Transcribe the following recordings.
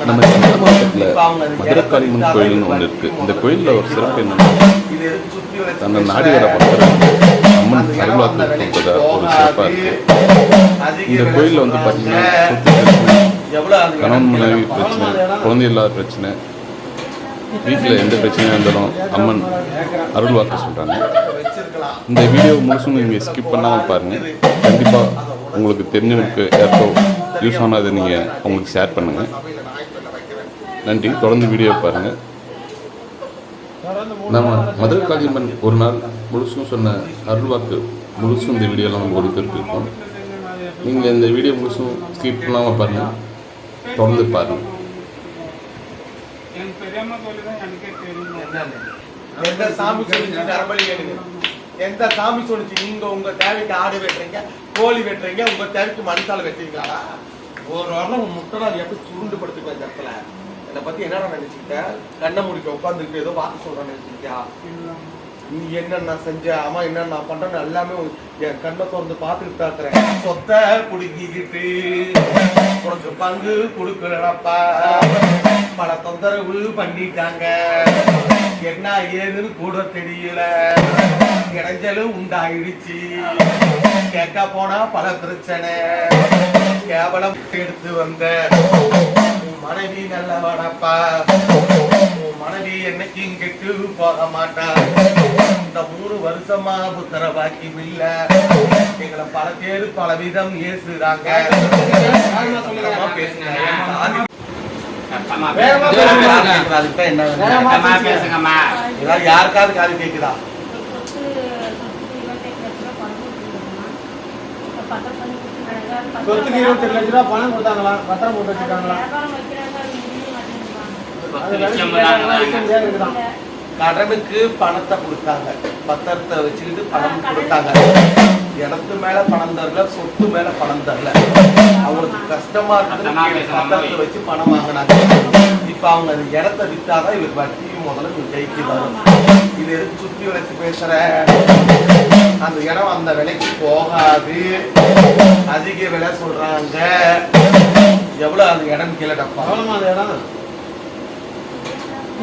நம்ம சேலம் மாவட்டத்தில் மதுரகாளியம்மன் கோயில்னு ஒன்று இருக்குது. இந்த கோயிலில் ஒரு சிறப்பு என்னென்னா, தன்னை நாடி வர பக்தர்களுக்கு அம்மன் அருள்வாக்கு கொடுத்ததா ஒரு சிறப்பாக இருக்குது. இந்த கோயிலில் வந்து பார்த்திங்கன்னா சொத்து பிரச்சனை, கணவன் மனைவி பிரச்சனை, குழந்தை இல்லாத பிரச்சனை, வீட்டில் எந்த பிரச்சனையாக இருந்தாலும் அம்மன் அருள்வாக்கு சொல்கிறாங்க. இந்த வீடியோ முழுசும் நீங்கள் ஸ்கிப் பண்ணாமல் பாருங்கள். கண்டிப்பாக உங்களுக்கு தெரிஞ்சவங்களுக்கு யாருக்கோ யூஸ் ஆனதை நீங்கள் அவங்களுக்கு ஷேர் பண்ணுங்கள். நன்றி. தொடர்ந்து வீடியோ பாருங்கள். நம்ம மதுரகாளியம்மன் ஒரு நாள் முழுசும் சொன்ன அருள்வாக்கு முழுசும் இந்த வீடியோலாம் நம்ம ஒளிபரப்பியிருக்கோம். நீங்கள் இந்த வீடியோ முழுசும் ஸ்கிப் பண்ணாமல் பாருங்கள். தொடர்ந்து பாருங்கள். எந்த சாமி சொல்லிச்சு? நீங்க உங்க தேவைக்கு ஆடு வெட்டுறீங்க, கோழி வெட்டுறீங்க, உங்க தேவைக்கு மனுஷால வெட்டுறீங்களா? ஒரு வாரம் முட்டை எப்படி சுருண்டு படுத்துக்க இந்த இடத்துல என்னை பத்தி என்னடா நினைச்சுக்கிட்ட? கண்ணை முடிக்க உட்காந்துருக்கு ஏதோ வாக்கு சொல்றேன்னு நினைச்சிருக்கியா? நீ என்னென்ன செஞ்ச, அம்மா என்னென்ன பண்றேன்னு எல்லாமே என் கண்ணை திறந்து பார்த்துக்கிட்டு தான் இருக்கிறேன். சொத்தை குடுக்கிக்கிட்டு உனக்கு பங்கு கொடுக்கலப்பா, பல தொந்தரவு பண்ணிட்டாங்க. என்ன ஏதுன்னு கூட தெரியல, இடைஞ்சலும் உண்டாயிடுச்சு. கேட்க போனா பல பிரச்சனை, கேவலம் எடுத்து வந்த மனைவி நல்லவனப்பா. மனைவி என்னைக்கும் கெட்டு போக மாட்டா. இந்த 3 வருஷமா புத்தர பாக்கியம் இல்ல. எங்களை பல பேரு பல விதம் ஏசுறாங்க. யாருக்காவது காது கேக்குதா? சொத்துக்கு 28 லட்ச ரூபாய் பணம் கொடுத்தாங்களா? பத்திரம் போட்டு வச்சிருக்காங்களா? கடனுக்கு பணத்தை கொடுத்தாங்க, பத்திரத்தை வச்சுக்கிட்டு பணம் கொடுத்தாங்க. இடத்து மேல பணம் தரல, சொத்து மேல பணம் தரல. அவங்களுக்கு கஷ்டமா இருக்கு, பத்திரத்தை வச்சு பணம் வாங்கினாங்க. இப்ப அவங்க அந்த இடத்த வித்தாதான் இவருக்கு வட்டி முதல்ல ஜெயிக்கு வரும். இது எதுக்கு சுத்தி வளைச்சு பேசுற? அந்த இடம் அந்த விலைக்கு போகாது, அதிக விலை சொல்றாங்க. எவ்வளவு அந்த இடம் கேளடப்பா? அந்த இடம்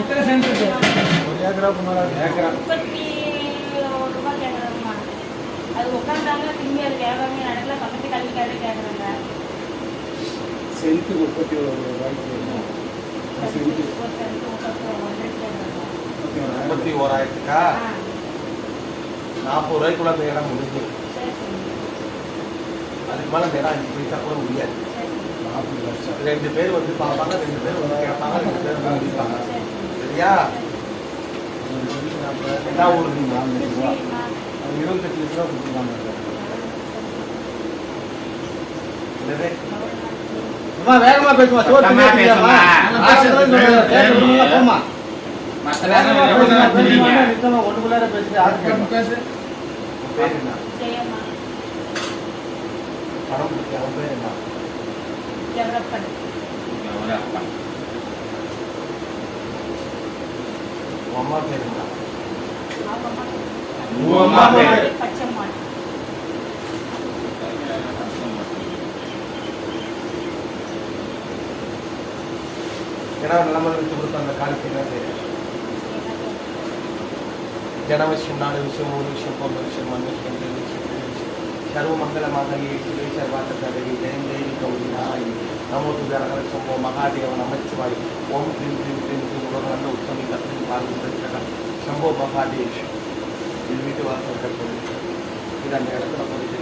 எத்தனை சென்ட் இருக்கு? 1 ஏக்கராக்கு மேல. ஏக்கரா 31 ரூபாய் கேக்குறாங்க. அது உட்கார்ந்தாங்க திரும்பி அது கேட்காம நடக்கல. பக்கத்து கல்விக்காரே கேக்குறாங்க. சென்ட் 31 ரூபாய்க்கு வேணும். சென்ட் 31,000க்கா? 40 ரூபாய்க்குள்ள அந்த இடம் முடிஞ்சு. அதுக்கு மேல அந்த இடம் 5 பைசா கூட முடியாது. 40 லட்சம். 2 பேர் வந்து பார்ப்பாங்க, 2 பேர் வந்து கேட்பாங்க, 2 பேர் வந்து முடிப்பாங்க. சரியா? என்ன ஊருக்கு? 4 லட்ச ரூபா. 28 லட்ச ரூபா கொடுத்துருக்காங்க. வேகமா பேசுமா? போமா ஒண்ணுக்குள்ளார பேசுது. பேசு. படம் அவன் பேர் என்ன? அம்மா பேர் என்ன? நிலைமை விட்டு கொடுத்த அந்த காலத்தை என்ன செய்ய? ஜன விஷயம், நாடு விஷயம், ஒரு விஷயம், பொருள் விஷயம், மண் விஷயம், சர்வ மங்கள மகளி சர்வாத்தவி ஜெயம் தேவி கௌரி நாய் நமக்கு ஜனகர சம்போ மகாதேவ நமச்சிவாய் ஓம் கிரீம் கிரீம் கிரீம் கிரீம் உலக உத்தமி கத்திரி பால்க சம்போ மகாதேஷ். இது வீட்டு வாசல் கட்டது. இது அந்த இடத்துல போயிட்டு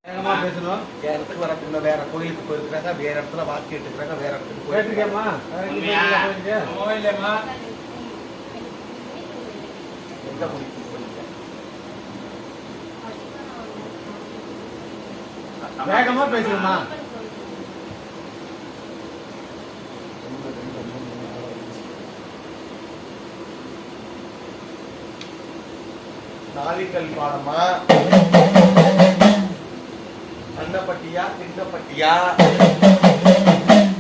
வேகமா பேசணும். இடத்துக்கு வரக்கூடிய வேற கோயிலுக்கு போயிருக்கிறாங்க, வேற இடத்துல வாக்கு கேட்டுக்கிறாங்க, வேற இடத்துக்கு போயிருக்கேம்மா. எந்த கோயிலுக்கு வேகமா பேசுமா? நாளிக்கல் பாடமா? அன்னப்பட்டியா தின்னப்பட்டியா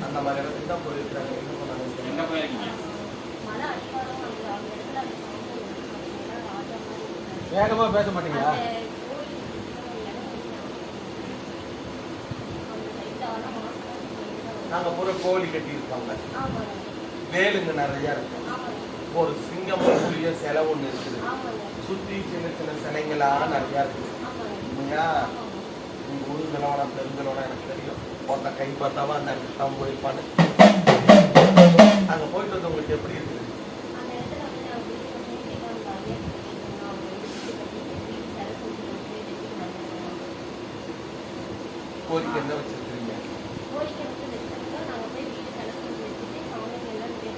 அந்த மாதிரி இடத்துக்கு தான் போயிருக்காங்க. என்ன போயிருக்கீங்க? வேகமா பேச மாட்டீங்களா? நாங்க பூரா கோழி கட்டி இருப்பாங்க, ஆமாங்க. வேலுங்க நிறைய இருக்கும், ஆமாங்க. ஒரு சிங்கமும் புளிய சிலை ஒண்ணு இருக்குது, ஆமாங்க. சுத்தி சின்ன சின்ன சிலைங்களா நிறைய இருக்குது. ஆமாங்க. இல்லையா? ஆமாங்க. உங்க ஊருங்களோட பெருங்களோட எனக்கு தெரியும், ஒருத்த கை பார்த்தாவா அந்த இடத்துக்கு தான் போயிருப்பான்னு. அங்க போயிட்டு வந்து உங்களுக்கு எப்படி இருக்குது? அந்த இடத்துல வந்து நான் வீட்டுக்கு வந்து வீட்டுக்கு வந்து ஐயா நான் ஒரு வீட்டுக்கு கட்டிட்டு வீட்டு சிலை செஞ்சு கொடுத்து வச்சுட்டு வந்தேன். கோரிக்கை என்ன வச்சிருக்கிறீங்க? கோரிக்கை வந்து வச்சாங்க, நாங்கள் போய் வீட்டு சிலை செஞ்சு வச்சுட்டு அவங்க எல்லாம் வீட்டில் வாங்கிட்டு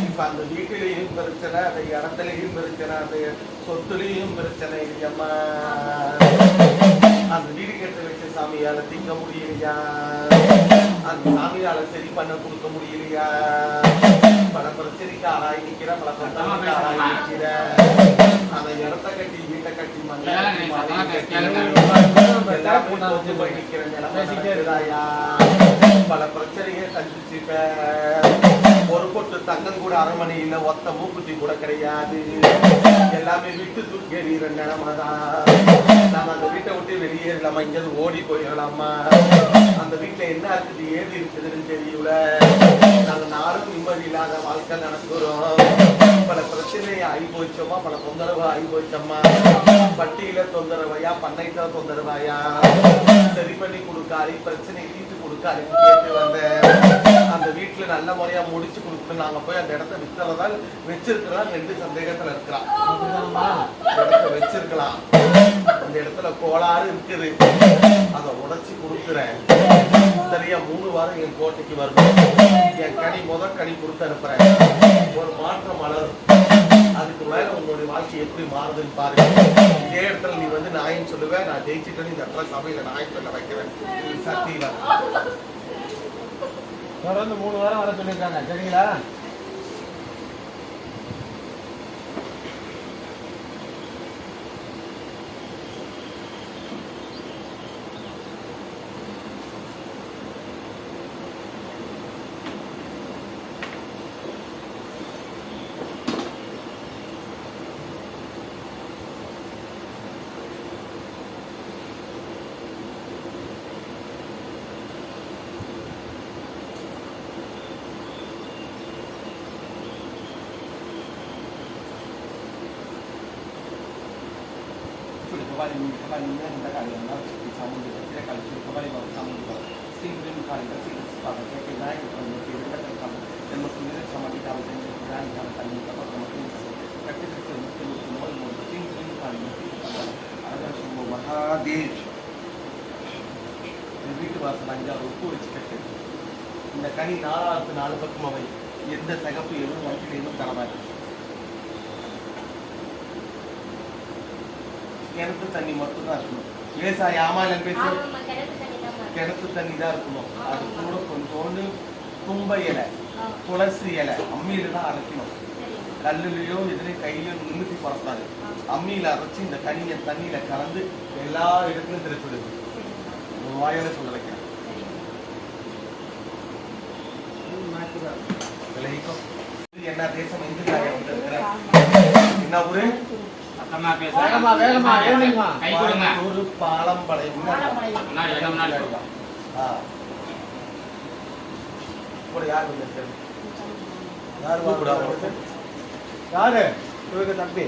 இப்ப அந்த வீட்டிலையும் பிரச்சனை, அந்த இடத்துலயும் பிரச்சனை, அந்த சொத்துலையும் பிரச்சனை இல்லையம்மா. அந்த வீடு கட்ட வச்ச சாமியால திங்க முடியலையா? அந்த சாமியால சரி பண்ண கொடுக்க முடியலையா? பல பிரச்சனைக்கு ஆளாய் நிக்கிற, பல பிரச்சனைக்கு ஆளாய் நிக்கிற. அந்த இடத்த கட்டி வீட்டை கட்டி எல்லாமே தோத்து போய் நிக்கிற நிலைமை இருக்குதாயா? பல பிரச்சனையை சந்திச்சுட்ட. ஒரு பொட்டு தங்கம் கூட அரண்மனையில ஒத்த மூக்குத்தி கூட கிடையாது, எல்லாமே விட்டு தூக்கி எறிகிற நிலைமைதான். நாம அந்த வீட்டை விட்டு வெளியேறலாமா, இங்கேருந்து ஓடி போயிடலாமா? அந்த வீட்டுல என்ன இருக்குது ஏது இருக்குதுன்னு தெரியல. நாங்க நாடும் நிம்மதி இல்லாத வாழ்க்கை நடத்துறோம். பல பிரச்சனை ஆகி போச்சோமா, பல தொந்தரவு ஆகி போச்சோம்மா. பட்டியல தொந்தரவையா, பண்ணைத்த தொந்தரவாயா, சரி பண்ணி கொடுக்காரு, பிரச்சனை தீர்த்து கொடுக்காரு கேட்டு வந்தேன். அந்த வீட்டுல நல்ல முறையா முடிச்சு கொடுக்கணும். நாங்க போய் அந்த இடத்த விற்கிறதால் வச்சிருக்கிறோம், 2 சந்தேகத்துல இருக்கிறான். இடத்த வச்சிருக்கலாம், அந்த இடத்துல கோளாறு இருக்குது, அதை உடைச்சு கொடுக்குறேன். சரியா 3 வாரம் என் கோட்டைக்கு வருவேன். என் கனி முதல் கனி கொடுத்து அனுப்புறேன். ஒரு மாற்றம் மலரும். அதுக்கு மேல உங்களுடைய வாழ்க்கை எப்படி மாறுதுன்னு பாருங்க. இதே இடத்துல நீ வந்து நாயின்னு சொல்லுவேன், நான் ஜெயிச்சுட்டேன்னு இந்த இடத்துல சபையில நாய் சொல்ல வைக்கிறேன். சத்தியில தொடர்ந்து 3 வாரம் வர சொல்லியிருக்காங்க. சரிங்களா? வீட்டு வாசல் 5 உப்பு வச்சு கட்டு. இந்த கனி 4 பக்கம் அவை. எந்த சகப்பு எதுவும் வயிற்றுல எதுவும் தரமாது. கிணத்து தண்ணி மட்டும் தான் இருக்கணும். விவசாய ஆமாலன் பேச கிணத்து தண்ணி தான் இருக்கணும். அது கூட கொஞ்சோண்டு தும்ப இலை, துளசி இலை அம்மியில தான் அரைக்கணும். கல்லுலையோ இதுலையும் கையிலையோ நிமித்தி பறத்தாது. அம்மியில அரைச்சி இந்த கனியை தண்ணியில கலந்து எல்லா இடத்துலையும் திருப்பிடுது. வாயில சொல்ல வைக்கிறேன். என்ன தேசம் எந்த என்ன ஊரு? ஒரு பாலம்பாளையம். யார் வந்திருக்காரு? யாரு? இவருக்கு தம்பி.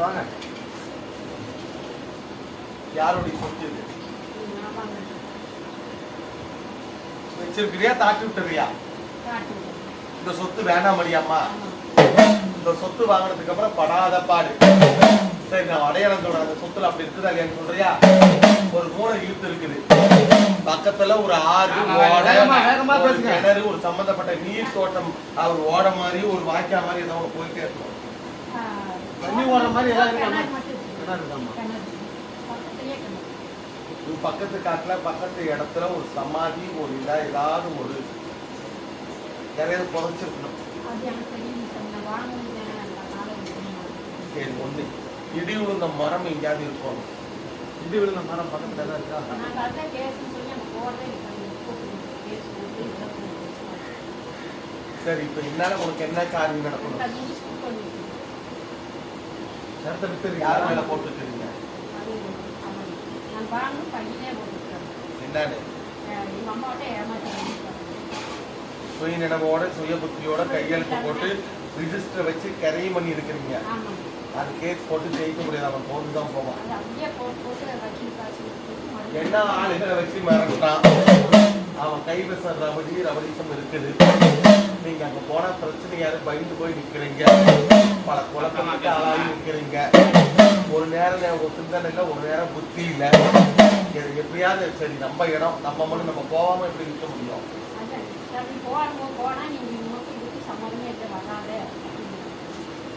வாங்க. யாருடைய சொத்து இது? வச்சிருக்கிறியா தாட்டி விட்டுறியா? இந்த சொத்து வேணாம் மடியாமா. இந்த சொத்து வாங்கினதுக்கு அப்புறம் படாத பாடு. சரி நான் அடையாளம் சொல்றேன். அந்த சொத்துல அப்படி இருக்குதா இல்லையான்னு சொல்றியா? ஒரு மூளை இழுத்து இருக்குது, பக்கத்துல ஒரு ஆறு, ஒரு கிணறு, ஒரு சம்பந்தப்பட்ட நீர் தோட்டம், ஒரு ஓட மாதிரி ஒரு வாய்க்கா மாதிரி ஏதோ போயிட்டே இருக்கும். தண்ணி ஓடுற மாதிரி ஏதாவது பக்கத்து காட்டுல பக்கத்து இடத்துல ஒரு சமாதி, ஒரு இதா ஏதாவது ஒரு யாரையாவது புதைச்சிருக்கணும். சரி ஒண்ணு இடி விழுந்த மரம் எங்கேயாவது இருக்கும். இடி விழுந்த மரம் பக்கத்துல தான் இருக்கா? சரி இப்ப என்னால உனக்கு என்ன காரியம் நடக்கணும்? இடத்த விட்டு யார் மேல போட்டுருக்கீங்க? வாங்க பையனே போட்டுருக்காங்க. என்னன்னு எங்க அம்மாட்ட ஏமாத்தி சுயநினைவோட சுய புத்தியோட கையெழுத்து போட்டு ரிஜிஸ்டர் வச்சு கரையும் பண்ணி இருக்கிறீங்க. ஆமாம். அது கேஸ் போட்டு ஜெயிக்க முடியாது, அவன் போட்டு தான் போவான். அது அப்படியே போட்டு வக்கீல் காசு என்ன ஆளுகளை வச்சு மிரட்டான், அவன் கைவசம் ரவடிசம் இருக்குது. நீங்க அங்க போனா பிரச்சனையாரு பயந்து போய் நிக்கிறீங்க, பல குழப்பத்துக்கு ஆளாகி நிக்கிறீங்க. ஒரு நேரம் ஒரு சிந்தனை இல்லை, ஒரு நேரம் புத்தி இல்லை. எப்படியாவது சரி நம்ம இடம் நம்ம மட்டும் நம்ம போகாம எப்படி நிற்க முடியும்? போனா நீங்க இன்னொரு இதுக்கு சம்மதமே இல்லை வராத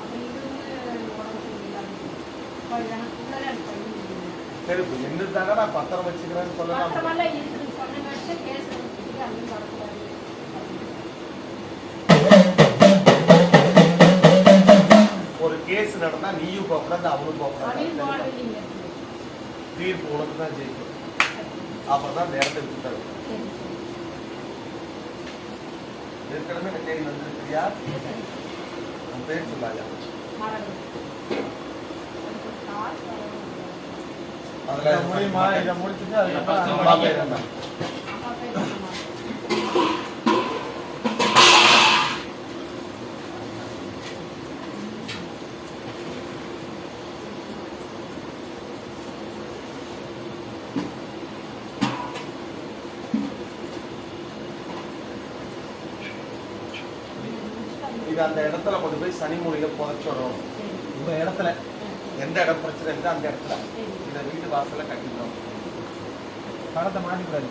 அப்படி இருந்து உடம்பு சரி என்னதாங்க நான் பத்திரம் வச்சுக்கிறேன்னு சொல்லலாம். ஒரு கேஸ் நடந்தா நீயும் போகக்கூடாது, அவனும் போகக்கூடாது. தீர்ப்பு உனக்கு தான் ஜெயிக்கும். அப்பதான் அந்த இடத்த விட்டு தரும். ஏற்கனவே இந்த தேடி வந்திருக்கியா? உன் பேர் சொல்லாயா? முடியுமா? இதை முடிச்சுட்டு அதுக்கப்புறம் அம்மா பேர் என்ன? இது அந்த இடத்துல கொண்டு போய் சனி மூலையில புதைச்சிடும். இந்த இடத்துல எந்த இடம் பிரச்சனை இருக்கோ அந்த இடத்துல இந்த வீட்டு வாசல்ல கட்டிக்கிறோம். பணத்தை மாட்டிக்கூடாது.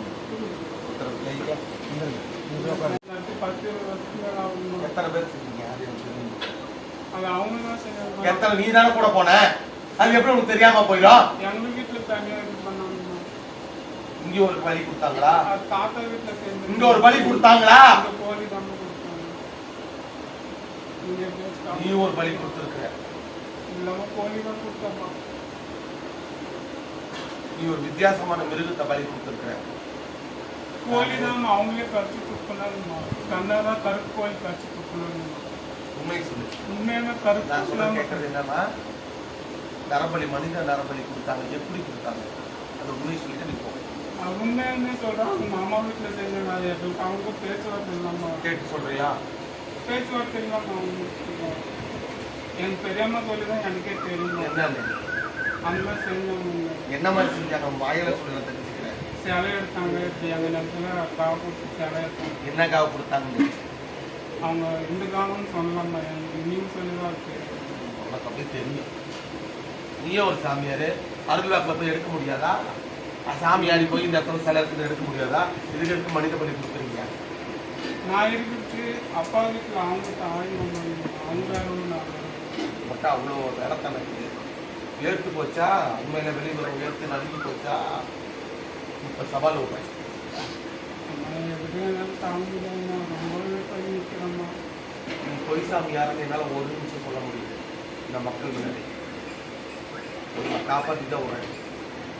எத்தனை பேர் செஞ்சீங்க? அவங்க தான் செய்யணும். எத்தனை நீ தானே கூட போன, அது எப்படி உனக்கு தெரியாம போயிடும்? எங்க வீட்டுல தனியா இது பண்ணாங்க. இங்க ஒரு பலி கொடுத்தாங்களா? தாத்தா வீட்டுல சேர்ந்து இங்க ஒரு பலி கொடுத்தாங்களா? கோழி தான் கொடுத்தாங்க. நீ ஒரு பலி கொடுத்துருக்க. இல்லாம கோழி தான் கொடுத்தாங்க. நீ ஒரு வித்தியாசமான மிருகத்தை பலி கொடுத்துருக்க. கோழி தான் அவங்களே கடிச்சு கொடுக்கணும். கண்ணாதான் கருப்பு கோழி கடிச்சு கொடுக்கணும். உண்மை சொல்லு. உண்மையான நான் கருப்பு சொல்ல கேட்கறது என்னன்னா, நரபலி மனித நரபலி கொடுத்தாங்க, எப்படி கொடுத்தாங்க அது உண்மை சொல்லிட்டு நீ போ. உண்மையானே சொல்றேன். அவங்க மாமா வீட்டுல செஞ்சாங்க. அது எப்படி அவங்க பேச்சுவார்த்தை இல்லாம கேட்டு சொல்றியா? பேச்சுவார்த்தை இல்லாம அவங்க என் பெரியம்மா சொல்லிதான் எனக்கே தெரியும். என்னன்னு அந்த மாதிரி செஞ்சாங்க. என்ன மாதிரி செஞ்சாங்க? வாயில சொல்ல தெரிஞ்சுக்கிறேன். சிலை எடுத்தாங்க. அந்த நேரத்துல காவு கொடுத்து சிலை எடுத்தாங்க. என்ன காவு கொடுத்தாங்க? அவங்க இந்த காலம்னு சொல்லலாம். நீங்க சொல்லிதான் இருக்கு. உனக்கு அப்படியே தெரியும். நீயே ஒரு சாமியாரு, அருள்வாக்குல போய் எடுக்க முடியாதா? சாமியாரி போய் இந்த இடத்துல சில இடத்துல எடுக்க முடியாதா? இதுக்கு எடுத்து மனித பலி கொடுக்குறீங்க. நான் இருக்கிறது அப்பா வீட்டுல அவங்க தாய் அவங்க வேற ஒன்று மட்டும் அவ்வளோ இடத்தனை ஏற்று போச்சா? உண்மையில வெளிவர உயர்த்து நடுங்கி போச்சா? இப்ப சவால் விடுறேன். ரொம்பவே பண்ணி நிற்கிறோம்மா. நீ பொய் சாமியாருன்னு என்னால் ஒரு நிமிஷம் சொல்ல முடியுது இந்த மக்கள் முன்னாடி. நான் காப்பாற்றி தான் விடுறேன்.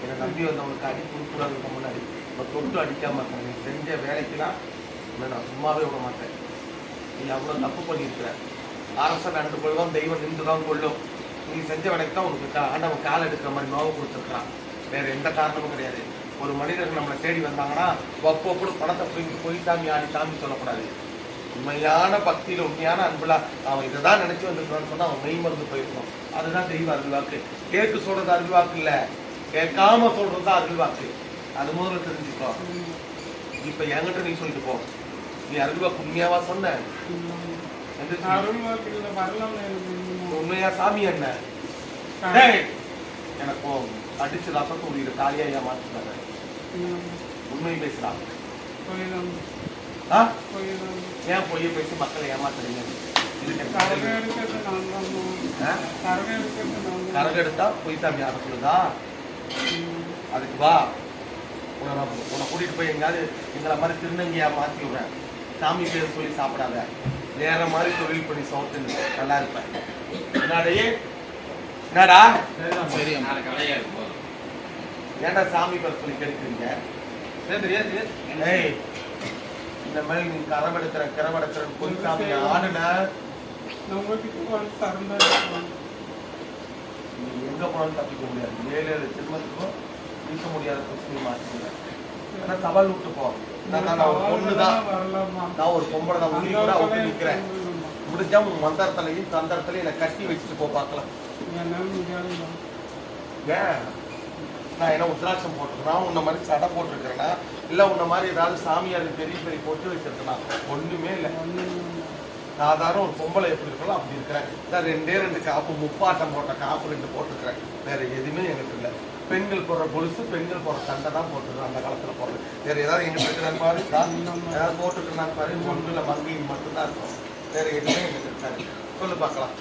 என்னை நம்பி வந்தவங்களுக்கு அடி கொடுக்கூடாதுக்கு முன்னாடி நம்ம தொட்டு அடிக்காம இருக்கேன். நீ செஞ்ச வேலைக்கெல்லாம் உன்னை நான் சும்மாவே விட மாட்டேன். நீ அவ்வளோ தப்பு பண்ணியிருக்கிற. அரசன் நடந்து கொள்வோம், தெய்வம் நின்று தான் கொள்ளும். நீ செஞ்ச வேலைக்கு தான் உனக்கு ஆண்டவன் கால் எடுக்கிற மாதிரி நோவு கொடுத்துருக்கான். வேற எந்த காரணமும் கிடையாது. ஒரு மனிதர்கள் நம்மளை தேடி வந்தாங்கன்னா ஒப்பொப்படு பணத்தை போய் சாமி ஆடி சாமி சொல்லக்கூடாது. உண்மையான பக்தியில உண்மையான அன்புல அவன் இதை தான் நினைச்சு வந்துருக்கான்னு சொன்னா அவன் மெய் மறந்து போயிருக்கணும். அதுதான் தெய்வ அருள்வாக்கு. கேட்டு சொல்றது அருள்வாக்கு இல்ல, கேட்காம சொல்றதுதான் அருள்வாக்கு. அது முதல்ல தெரிஞ்சுக்கோ. இப்ப என்கிட்ட நீ சொல்லிட்டு போ, நீ அருள்வாக்கு உண்மையாவா சொன்ன? உண்மையா சாமி என்ன எனக்கு அடிச்சு ரசத்து உரிய தாலியா ஏமாத்துறாங்க. உண்மை பேசுறாங்க. ஏன் பொய்ய பேசி மக்களை ஏமாத்துறீங்க? கரகம் எடுத்தா பொய் சாமி யார சொல்லுதா? அதுக்கு வா, உன்னை கூட்டிட்டு போய் எங்காவது எங்களை மாதிரி திருநங்கையா மாத்தி விடுறேன். சாமி பேர் சொல்லி சாப்பிடாத, வேற மாதிரி தொழில் பண்ணி சவுத்து நல்லா இருப்பேன். என்னடா ஏன்டா சாமி பேர் சொல்லி கெடுக்கிறீங்க? இந்த மாதிரி நீ கரவெடுக்கிற பொய் சாமி ஆடுன நீ எங்க போனாலும் தப்பிக்க முடியாது. 7 ஜென்மத்துக்கும் இருக்க முடியாத பிரச்சனை மாற்றிங்க. ஆனா சவால் விட்டு போ. நான் ஒரு பொண்ணு தான், நான் ஒரு பொம்பளை தான், உனக்கு கூட அவுட்டு நிற்கிறேன். முடிஞ்சா உன் மந்திரத்திலையும் தந்திரத்திலையும் என்னை கட்டி வச்சுட்டு போ பார்க்கலாம். ஏன் நான் என்ன உத்ராட்சம் போட்டிருக்கேன், உன்ன மாதிரி சடை போட்டிருக்கிறேன்னா, இல்லை உன்ன மாதிரி ஏதாவது சாமியாருக்கு பெரிய பெரிய பொட்டு வச்சிருக்கேன்? ஒண்ணுமே இல்லை. சாதாரண ஒரு பொம்பளை எப்படி இருக்கலாம் அப்படி இருக்கிறேன். நான் 2 காப்பு, முப்பாட்டம் போட்ட காப்பு 2 போட்டிருக்கிறேன். வேற எதுவுமே எங்களுக்கு இல்லை. பெண்கள் போடுற பொலுசு, பெண்கள் போடுற சண்டை தான் போட்டுருக்கேன் அந்த காலத்துல போடுறது. வேற ஏதாவது எங்க இருக்கிறான்னு பாரு, ஏதாவது போட்டுருக்கான்னு பாரு. ஒன்றுல மங்கை மட்டும்தான் இருக்கும், வேற எதுவுமே எங்களுக்கு இருக்காது. சொல்லு பார்க்கலாம்.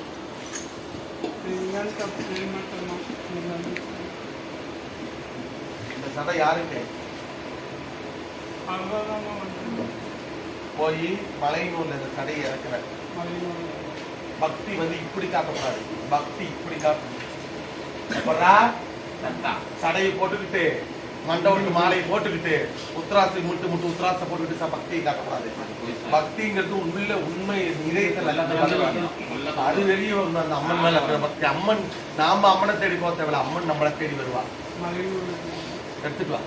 இந்த சண்டை யாருக்கு? போய் மலைநூல்ல இந்த சடையை இறக்குற. பக்தி வந்து இப்படி காட்டக்கூடாது, பக்தி இப்படி காட்டணும். சடையை போட்டுக்கிட்டு, மண்டை விட்டு மாலையை போட்டுக்கிட்டு, உத்தராசை முட்டு உத்தராசை போட்டுக்கிட்டு பக்தியை காட்டக்கூடாது. பக்திங்கிறது உள்ள உண்மை இதயத்தில் அது வெளியே வரும். அந்த அம்மன் மேல பக்தி. அம்மன் நாம அம்மனை தேடி போக தேவையில்ல, அம்மன் நம்மளை தேடி வருவா. எடுத்துட்டு வா.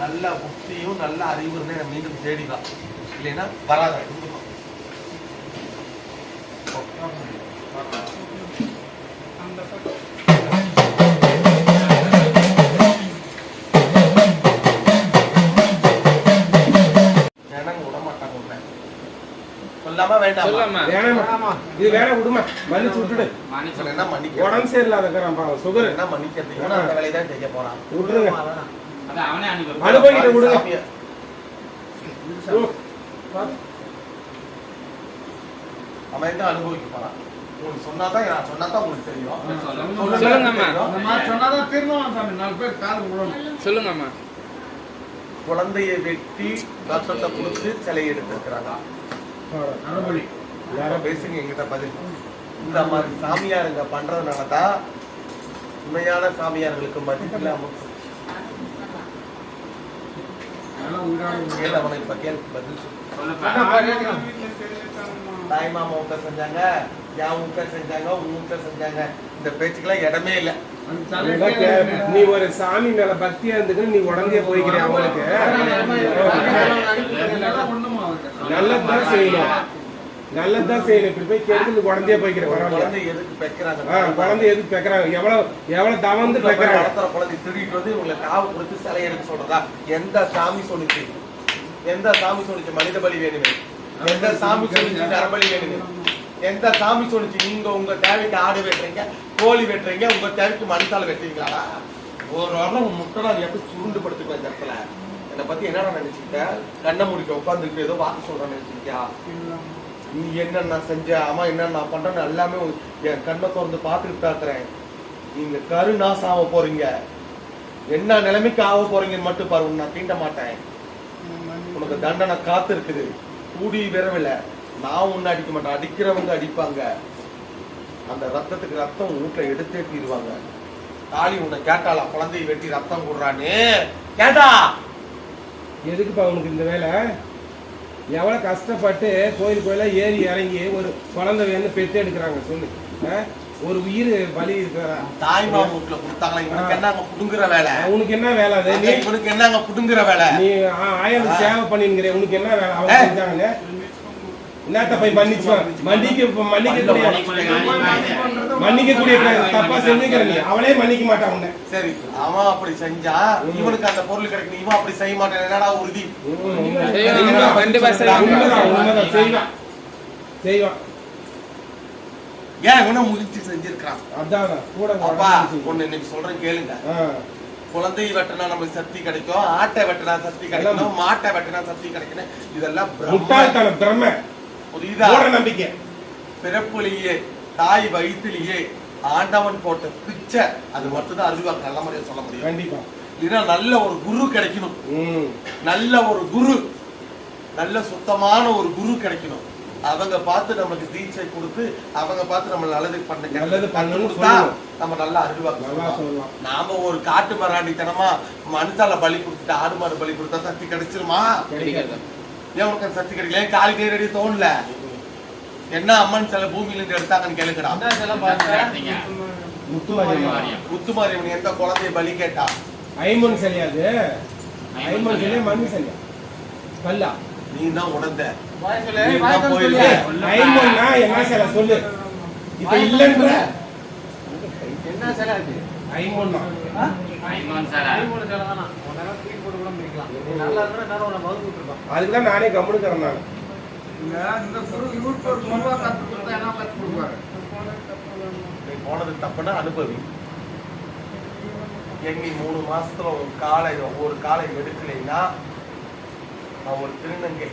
நல்ல புத்தியும் நல்ல அறிவு இருந்தா மீண்டும் தேடிவா, இல்லைன்னா வராத. சொல்லாம வேண்டாம், இது வேற விடுமா, மன்னிச்சு விட்டுடு. என்ன மன்னிக்க, உடம்பு சரியில்லாத சுகர் என்ன மன்னிக்கிறது? அந்த வேலையை செய்ய போறான். விட்டுருங்க, அனுபவிக்கிட்ட விடுங்க. அவன் என்ன அனுபவிக்க போறான்? உங்களுக்கு சொன்னாதான், நான் சொன்னாதான் உங்களுக்கு தெரியும். சொல்லுங்கம்மா. குழந்தைய வெட்டி ரத்தத்தை கொடுத்து சிலையை எடுத்துக்கிறாங்க. பேசுங்க எங்கிட்ட பதில். இந்த மாதிரி சாமியாருங்க பண்றதுனாலதான் உண்மையான சாமியார்களுக்கு மதிப்பில் அமைப்பு. தாய் மாமா வீட்டை செஞ்சாங்க, என் வீட்டை செஞ்சாங்க, உன் வீட்டை செஞ்சாங்க. இந்த பேச்சுக்கெல்லாம் இடமே இல்லை. நீ ஒரு சாமி மேல பக்தியா இருந்துக்கு நீ உடனே போய்க்கிற. அவங்களுக்கு நல்லதுதான் செய்யணும், நல்லதுதான் செய்யணும். இப்படி போய் கேட்டு குழந்தைய போய்க்கிற. குழந்தை எதுக்கு பெக்கிறாங்க? குழந்தை எதுக்கு பெக்கிறாங்க? எவ்வளவு தவந்து பெக்கிறாங்க. வளர்த்துற குழந்தை திருடிட்டு வந்து இவங்களை காவு கொடுத்து சிலை எடுக்க சொல்றதா? எந்த சாமி சொல்லிச்சு? எந்த சாமி சொல்லிச்சு மனித பலி வேணுமே? எந்த சாமி சொல்லிச்சு நரபலி வேணுமே? எந்த சாமி சொல்லிச்சு நீங்க உங்க தேவைக்கு ஆடு வெட்டுறீங்க, கோழி வெட்டுறீங்க, உங்க தேவைக்கு மனுஷால வெட்டுறீங்களா? ஒரு வாரம் முட்டை எப்படி சுருண்டு படுத்துக்க இந்த இடத்துல? என்னை பத்தி என்னடா நினைச்சுக்கிட்ட? கண்ணை முடிக்க உட்காந்துக்கிட்டு ஏதோ வாக்கு சொல்றேன்னு நினைச்சிருக்கியா? நீ என்னென்ன செஞ்ச, அம்மா என்னென்ன நான் பண்றேன்னு எல்லாமே என் கண்ணை திறந்து பார்த்துக்கிட்டு தாக்குறேன். நீங்க கரு நாசம் ஆக போறீங்க. என்ன நிலைமைக்கு ஆக போறீங்கன்னு மட்டும் பாரு. நான் தீண்ட மாட்டேன். உனக்கு தண்டனை காத்து இருக்குது. கூடி விரவில நான் உன்னை அடிக்க மாட்டேன், அடிக்கிறவங்க அடிப்பாங்க. அந்த ரத்தத்துக்கு ரத்தம் வீட்டுல எடுத்தே தீருவாங்க. தாலி உன்னை கேட்டாளா? குழந்தையை வெட்டி ரத்தம் கூடுறான்னு கேட்டா? எதுக்குப்பா உனக்கு இந்த வேலை? எவ்வளவு கஷ்டப்பட்டு கோயிலா ஏறி இறங்கி ஒரு குழந்தை வேணும் பெற்று எடுக்கிறாங்க சொல்லு. ஒரு உயிர் பலி இருக்கிறா? தாய் மாமா வீட்டுல கொடுத்தாங்களா? இவனுக்கு என்னங்க புடுங்குற வேலை? உனக்கு என்ன வேலை? இவனுக்கு என்னங்க புடுங்குற வேலை? நீ 1000 சேவை பண்ணிங்கிற, உனக்கு என்ன வேலை? அவங்க செஞ்சாங்க என்னத்த போய் மன்னிக்கக்கூடிய தப்பா செஞ்சுக்கிற நீ. அவளே மன்னிக்க மாட்டான் உன்னை. சரி, அவன் அப்படி செஞ்சா இவனுக்கு அந்த பொருள் கிடைக்கும், இவன் அப்படி செய்ய மாட்டான். என்னடா உறுதி? செய்வான். ஏன் இவனை முயற்சி செஞ்சிருக்கான்? அதான் கூட ஒண்ணு இன்னைக்கு சொல்றேன் கேளுங்க. குழந்தையை வெட்டினா நமக்கு சக்தி கிடைக்கும், ஆட்டை வெட்டினா சக்தி கிடைக்கும், மாட்டை வெட்டினா சக்தி கிடைக்கும். இதெல்லாம் பிரம்ம. புரியுதா? நம்பிக்கை. பிறப்புலேயே தாய் வயிற்றிலேயே ஆண்டவன் போட்ட பிச்சை, அது மட்டும் தான் அறிவா நல்ல முறையா சொல்ல முடியும். கண்டிப்பா. இல்லைன்னா நல்ல ஒரு குரு கிடைக்கணும். நல்ல ஒரு குரு, நல்ல சுத்தமான ஒரு குரு கிடைக்கணும். அவங்க பார்த்து நமக்கு தீட்சை கொடுத்து, அவங்க பார்த்து நம்ம நல்லது பண்ண நம்ம நல்லா அறிவாங்க. நாம ஒரு காட்டு மராண்டித்தனமா மனுஷால பலி கொடுத்துட்டு ஆடு மாடு பலி கொடுத்தா சக்தி கிடைச்சிருமா? ஏன் உனக்கு சக்தி கிடைக்கல? காலி கை தோணல. என்ன அம்மன் சில பூமியில இருந்து எடுத்தாங்கன்னு கேளுங்கடா. முத்துமாரியம்மன் எந்த குழந்தைய பலி கேட்டா? ஐம்பொன் சிலையாது, ஐம்பொன் சிலை மண் சிலை கல்லா. நீ தான் உணர்ந்த ஐம்பொன்னா என்ன சிலை சொல்லு. இப்ப இல்லன்ற என்ன சிலை அது? ஐம்பொன்னா நல்லா இருந்தா நேரம் உன்னை மருந்து விட்டுருப்பான். அதுக்குதான் நானே கம்முனுக்கிறேன். நான் இந்த குரு இவருக்கு ஒரு ரூபா கத்து கொடுத்தா என்ன கத்து கொடுப்பாரு? நீ போனது தப்புன்னா அனுபவி. எண்ணி 3 மாசத்துல ஒரு காலை எடுக்கலைன்னா நான் ஒரு திருநங்கை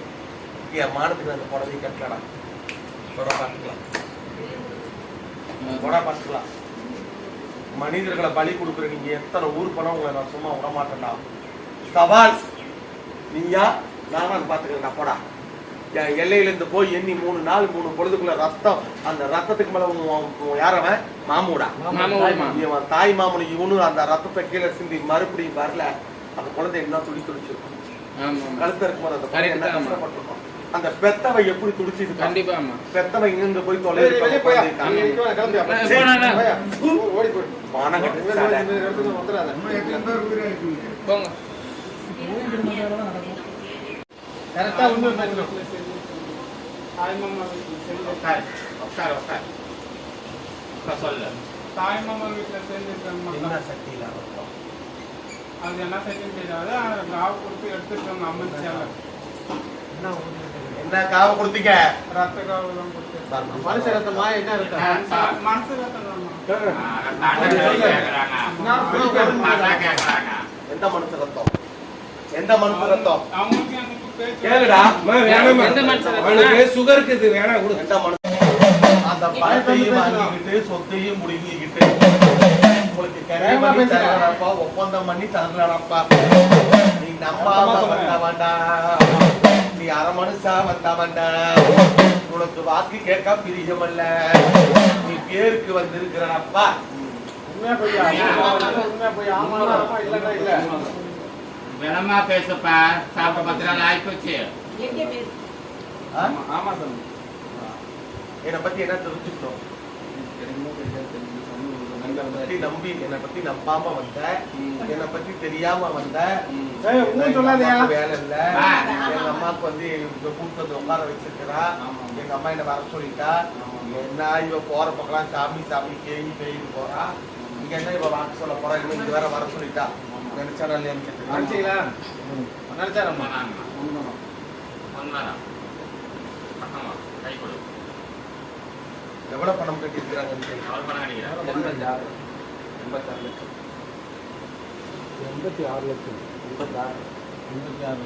என் மானத்துக்கு அந்த புடவை கட்டலாம். பார்த்துக்கலாம். மனிதர்களை பலி கொடுக்குற நீங்க எத்தனை ஊர் பணம் உங்களை நான் சும்மா விட மாட்டேன்டா. சவால் நீயா நான் பாத்துக்கிறேன். போடா என் எல்லையில இருந்து போய் எண்ணி 3 நாள் 3 பொழுதுக்குள்ள ரத்தம், அந்த ரத்தத்துக்கு மேல யாரவன் மாமூடா இவன் தாய் மாமனு இவனு அந்த ரத்தத்தை கீழே சிந்தி மறுபடியும் வரல. அந்த குழந்தை என்ன துடிச்சிருக்கும். கழுத்த இருக்கும்போது அந்த குழந்தை என்ன கஷ்டப்பட்டிருக்கும். அந்த பெத்தவை எப்படி துடிச்சிருக்கு. கண்டிப்பா பெத்தவை இங்க போய் தொலை கரெக்டா உண்மை பேசணும். தாய் மாமா வீட்டுல சேர்ந்துருக்காங்க. சக்தியில அது என்ன சக்தின்னு தெரியாது. காவு கொடுத்து எடுத்துருக்காங்க. அமைச்சால என்ன காவ கொடுத்தீங்க? ரத்த காவு தான் கொடுத்து. மனுஷ ரத்தமா என்ன இருக்கா? மனசு ரத்தம் தான். எந்த மனுஷ ரத்தம்? எந்த மனுஷ ரத்தம்? அவங்களுக்கு எனக்கு கேளுடா. அவனுக்கு சுகர் இருக்குது, வேணா கொடு. எந்த மனுஷ அந்த பணத்தையும் வாங்கிக்கிட்டு சொத்தையும் முடிங்கிக்கிட்டு உங்களுக்கு கரையமா தரலப்பா, ஒப்பந்தம் பண்ணி தரலப்பா. நீ நம்பாம வந்தவன்டா, நீ அரை மனுஷா வந்தவன்டா. உனக்கு வாக்கு கேட்க பிரியமல்ல, நீ பேருக்கு வந்திருக்கிறப்பா. உண்மையா போய் ஆமா இல்லடா இல்ல வேணமா பேசப்பா. சாப்பிட்ட 10 நாள் ஆயிப்போச்சு. ஆமா சார். என்னை பத்தி என்ன தெரிஞ்சுக்கணும்? நம்பி என்னை பத்தி நம்பாம வந்த, என்னை பத்தி தெரியாம வந்த. வேலை இல்ல, எங்க அம்மாவுக்கு வந்து கூட்டு உட்கார வச்சிருக்கிறா. எங்க அம்மா என்ன வர சொல்லிட்டா. என்ன இவ போற பக்கம் சாமி சாமி கேள்வி பேய்னு போறா. இங்க என்ன இவ வாக்கு சொல்ல போறா. இவன் இங்க வேற வர சொல்லிட்டா. நினைச்சானா இல்லையான்னு நினைச்சீங்களா? நினைச்சாரம்மா. எவ்வளவு பணம் கட்டி இருக்கிறாங்கன்னு தெரியும். 86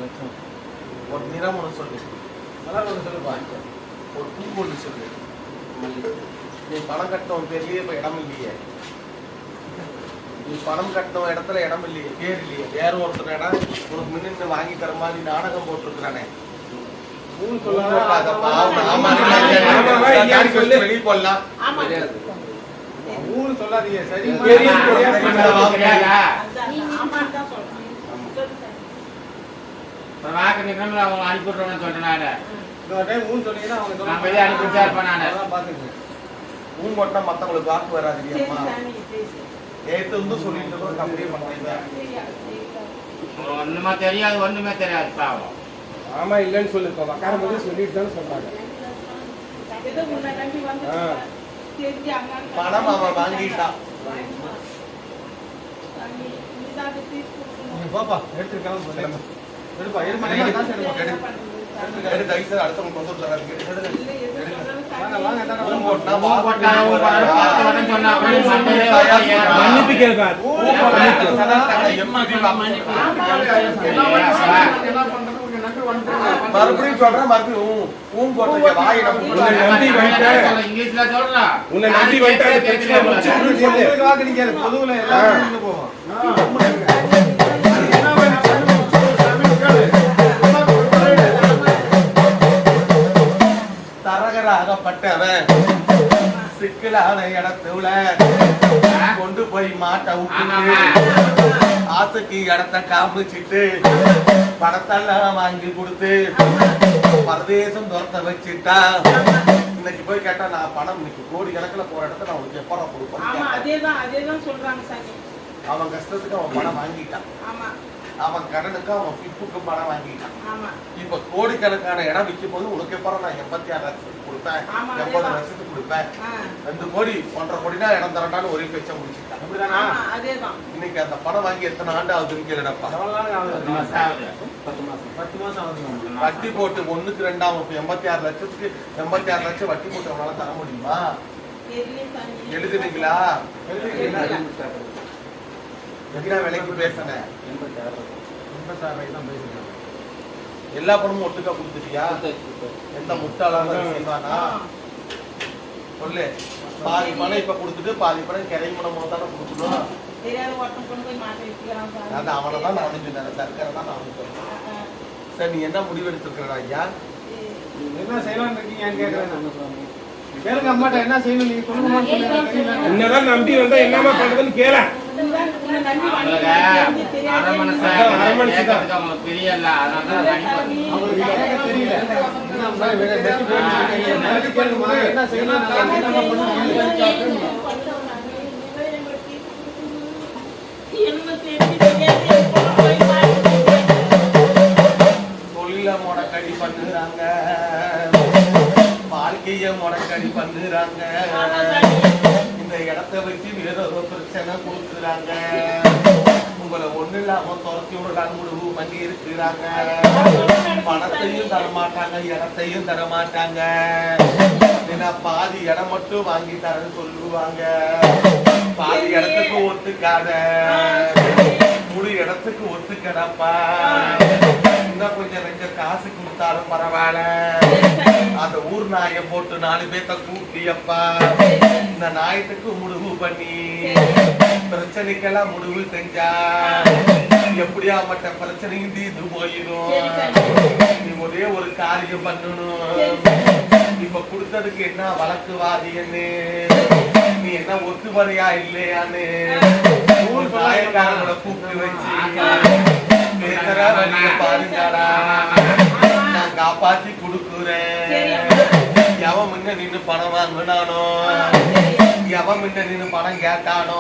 லட்சம். ஒரு நிறம் ஒன்று சொல்லு. நல்லா ஒன்று சொல்லுப்பா. ஒரு பூ ஒன்று சொல்லு. நீ பணம் கட்டணும் பேர்லயே இப்ப இடம் இல்லையே. நீ பணம் கட்டணும் இடத்துல இடம் இல்லையே, பேர் இல்லையே. வேற ஒருத்தர் இடம் உனக்கு முன்னின்று வாங்கி தர மாதிரி நாடகம் போட்டிருக்கிறானே. ஊன்னு சொல்லாத. வெளியே போடலாம். ஊன்னு சொல்லாதீங்க. சரி வாக்கு நிகழ்வு அவங்க அனுப்பிடுறோம்னு சொல்றேன். இந்த டைம் ஊன்னு சொன்னீங்கன்னா அவங்க நான் வெளியே அனுப்பி விசாரிப்பேன். அதெல்லாம் பாத்துக்கங்க. ஊன் போட்டா மத்தவங்களுக்கு வாக்கு வராது. அம்மா நேற்று வந்து சொல்லிட்டு இருக்கோம். அப்படியே பண்ணுறீங்க. ஒண்ணுமே தெரியாது, ஒண்ணுமே தெரியாது பாவம். ஆமா இல்லன்னு சொல்லு. இப்ப உட்காரும் போது சொல்லிட்டு தான் சொல்றாங்க. பணம் அவன் வாங்கிட்டான். பாப்பா எடுத்துருக்கலாம். எடுப்பா எடுப்பா. அடுத்தவங்க கொண்டு வராங்க. மன்னிப்பு கேட்காது. மறுபடியும் சொல்றேன். மறுபடியும் இங்கிலீஷ்ல சொல்றேன். உன்னை நம்பி வந்துட்டு பிரச்சனை முடிச்சு பொதுவுல எல்லாரும் போவோம். தரகராகப்பட்டவன் சிக்கலான இடத்துல கொண்டு போய் மாட்ட விட்டு ஆசைக்கு இடத்த காமிச்சிட்டு பணத்தெல்லாம் வாங்கி கொடுத்து பரதேசம் துரத்த வச்சுட்டா. இன்னைக்கு போய் கேட்டா நான் பணம் இன்னைக்கு கோடி கணக்கில் போற இடத்த நான் உனக்கு எப்பறம் கொடுப்பேன். அதேதான் சொல்றாங்க சாமி. அவன் கஷ்டத்துக்கு அவன் பணம் வாங்கிட்டான். ஆமா. அவன் கடனுக்கு அவன் பிப்புக்கு பணம் வாங்கிட்டான். ஆமா. இப்ப கோடிக்கணக்கான இடம் விற்கும் போது உனக்கு எப்பறம் நான் 86 லட்சத்துக்கு கொடுப்பேன், 80 லட்சத்துக்கு கொடுப்பேன், 2 கோடி 1.5 கோடினா இடம் தரண்டான்னு ஒரே பேச்சா முடிச்சுட்டான். அப்படிதானா? அதேதான். இன்னைக்கு அந்த பணம் வாங்கி எத்தனை ஆண்டு ஆகுதுன்னு கேளுடப்பா. 10 மாசம் ஆகுது. வட்டி போட்டு 1க்கு 2 86 லட்சத்துக்கு 86 லட்சம் வட்டி போட்டு அவனால தர முடியுமா? எழுதுனீங்களா? என்ன விலைக்கு பேசுனேன்? 86 தான் பேசுறேன். எல்லா பணமும் ஒட்டுக்கா கொடுத்துட்டியா? எந்த முட்டாளான செய்வானா சொல்லு. பாதி பணம் இப்ப கொடுத்துட்டு பாதி பணம் கிரை பணம் தானே கொடுக்கணும். அது அவனை தான் நான் சொன்னேன், தற்கரை தான் நான் சொன்னேன். சரி, நீ என்ன முடிவு எடுத்துருக்கிற ஐயா? என்ன செய்யலாம்னு இருக்கீங்கன்னு கேட்கறேன். கேளுங்க அம்மாட்ட, என்ன செய்யணும் நீங்க சொல்லுங்க. என்னதான் நம்பி வந்தா என்னமா பண்றதுன்னு கேள. அவங்களுக்கு அரை மனசு கேட்கறதுக்கு அவங்களுக்கு தெரியல. அதனால அவங்களுக்கு தெரியல. என்ன செய்யணும் தொழில முடக்கடி பண்ணுறாங்க, வாழ்க்கைய முடக்கடி பண்ணுறாங்க, இந்த இடத்த வச்சு வேற ஒரு பிரச்சனை கொடுக்குறாங்க, உங்களை ஒண்ணு இல்லாம துரத்தி விடலாம் முடிவு பண்ணி இருக்கிறாங்க. பணத்தையும் தரமாட்டாங்க, இடத்தையும் தரமாட்டாங்க. ஏன்னா பாதி இடம் மட்டும் வாங்கி தரேன்னு சொல்லுவாங்க. பாதி இடத்துக்கு ஒத்துக்காத, முழு இடத்துக்கு ஒத்துக்கடப்பா. இன்னும் கொஞ்சம் காசு கொடுத்தாலும் பரவாயில்ல, அந்த ஊர் நாயை போட்டு 4 பேர்த்த கூட்டியப்பா. இந்த நாயத்துக்கு முடிவு பண்ணி பிரச்சனைக்கெல்லாம் முடிவு செஞ்சா எப்படியாப்பட்ட பிரச்சனையும் தீர்ந்து போயிடும். நீ ஒரே ஒரு காரியம் பண்ணணும். இப்ப கொடுத்ததுக்கு என்ன வழக்குவாதின்னு, நீ என்ன ஒத்துவரையா இல்லையான்னு ஒரு நாயக்காரங்களை கூப்பிட்டு வச்சு பேசுற வழிய பாருங்கடா, நான் காப்பாத்தி கொடுக்குறேன். எவன் முன்ன நின்று பணம் வாங்கினானோ, எவன் முன்ன நின்று பணம் கேட்டானோ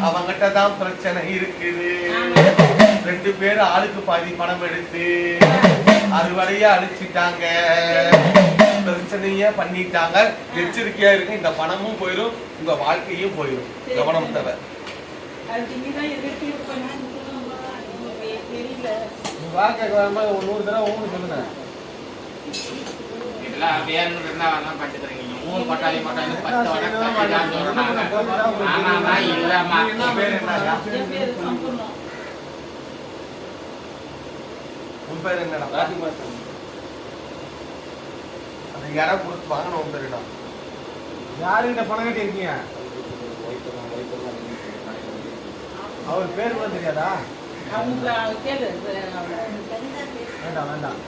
அவங்கிட்ட தான் பிரச்சனை இருக்குது. 2 பேர் ஆளுக்கு பாதி பணம் எடுத்து அறுவடையா அழிச்சிட்டாங்க, பிரச்சனைய பண்ணிட்டாங்க. எச்சரிக்கையா இருக்கு, இந்த பணமும் போயிடும், உங்க வாழ்க்கையும் போயிடும். கவனம் தவிர வாழ்க்கை வரும்போது 100 தடவை ஊன்னு சொல்லுங்க. இதெல்லாம் வேணும்னு இருந்தா வேணாம் பட்டுக்கிறீங்க. 3 பட்டாளி மட்டும் 10 வடக்கு கட்டிதான் சொல்றாங்க. ஆமாமா இல்லம்மா. பேர் என்னடா? உன் பேர் என்னடா? அந்த இடம் கொடுத்து வாங்கின உன் பேருடா. யாருக்கிட்ட பணம் கட்டி இருக்கீங்க? அவர் பேர் கூட தெரியாதா? வேண்டாம் வேண்டாம்,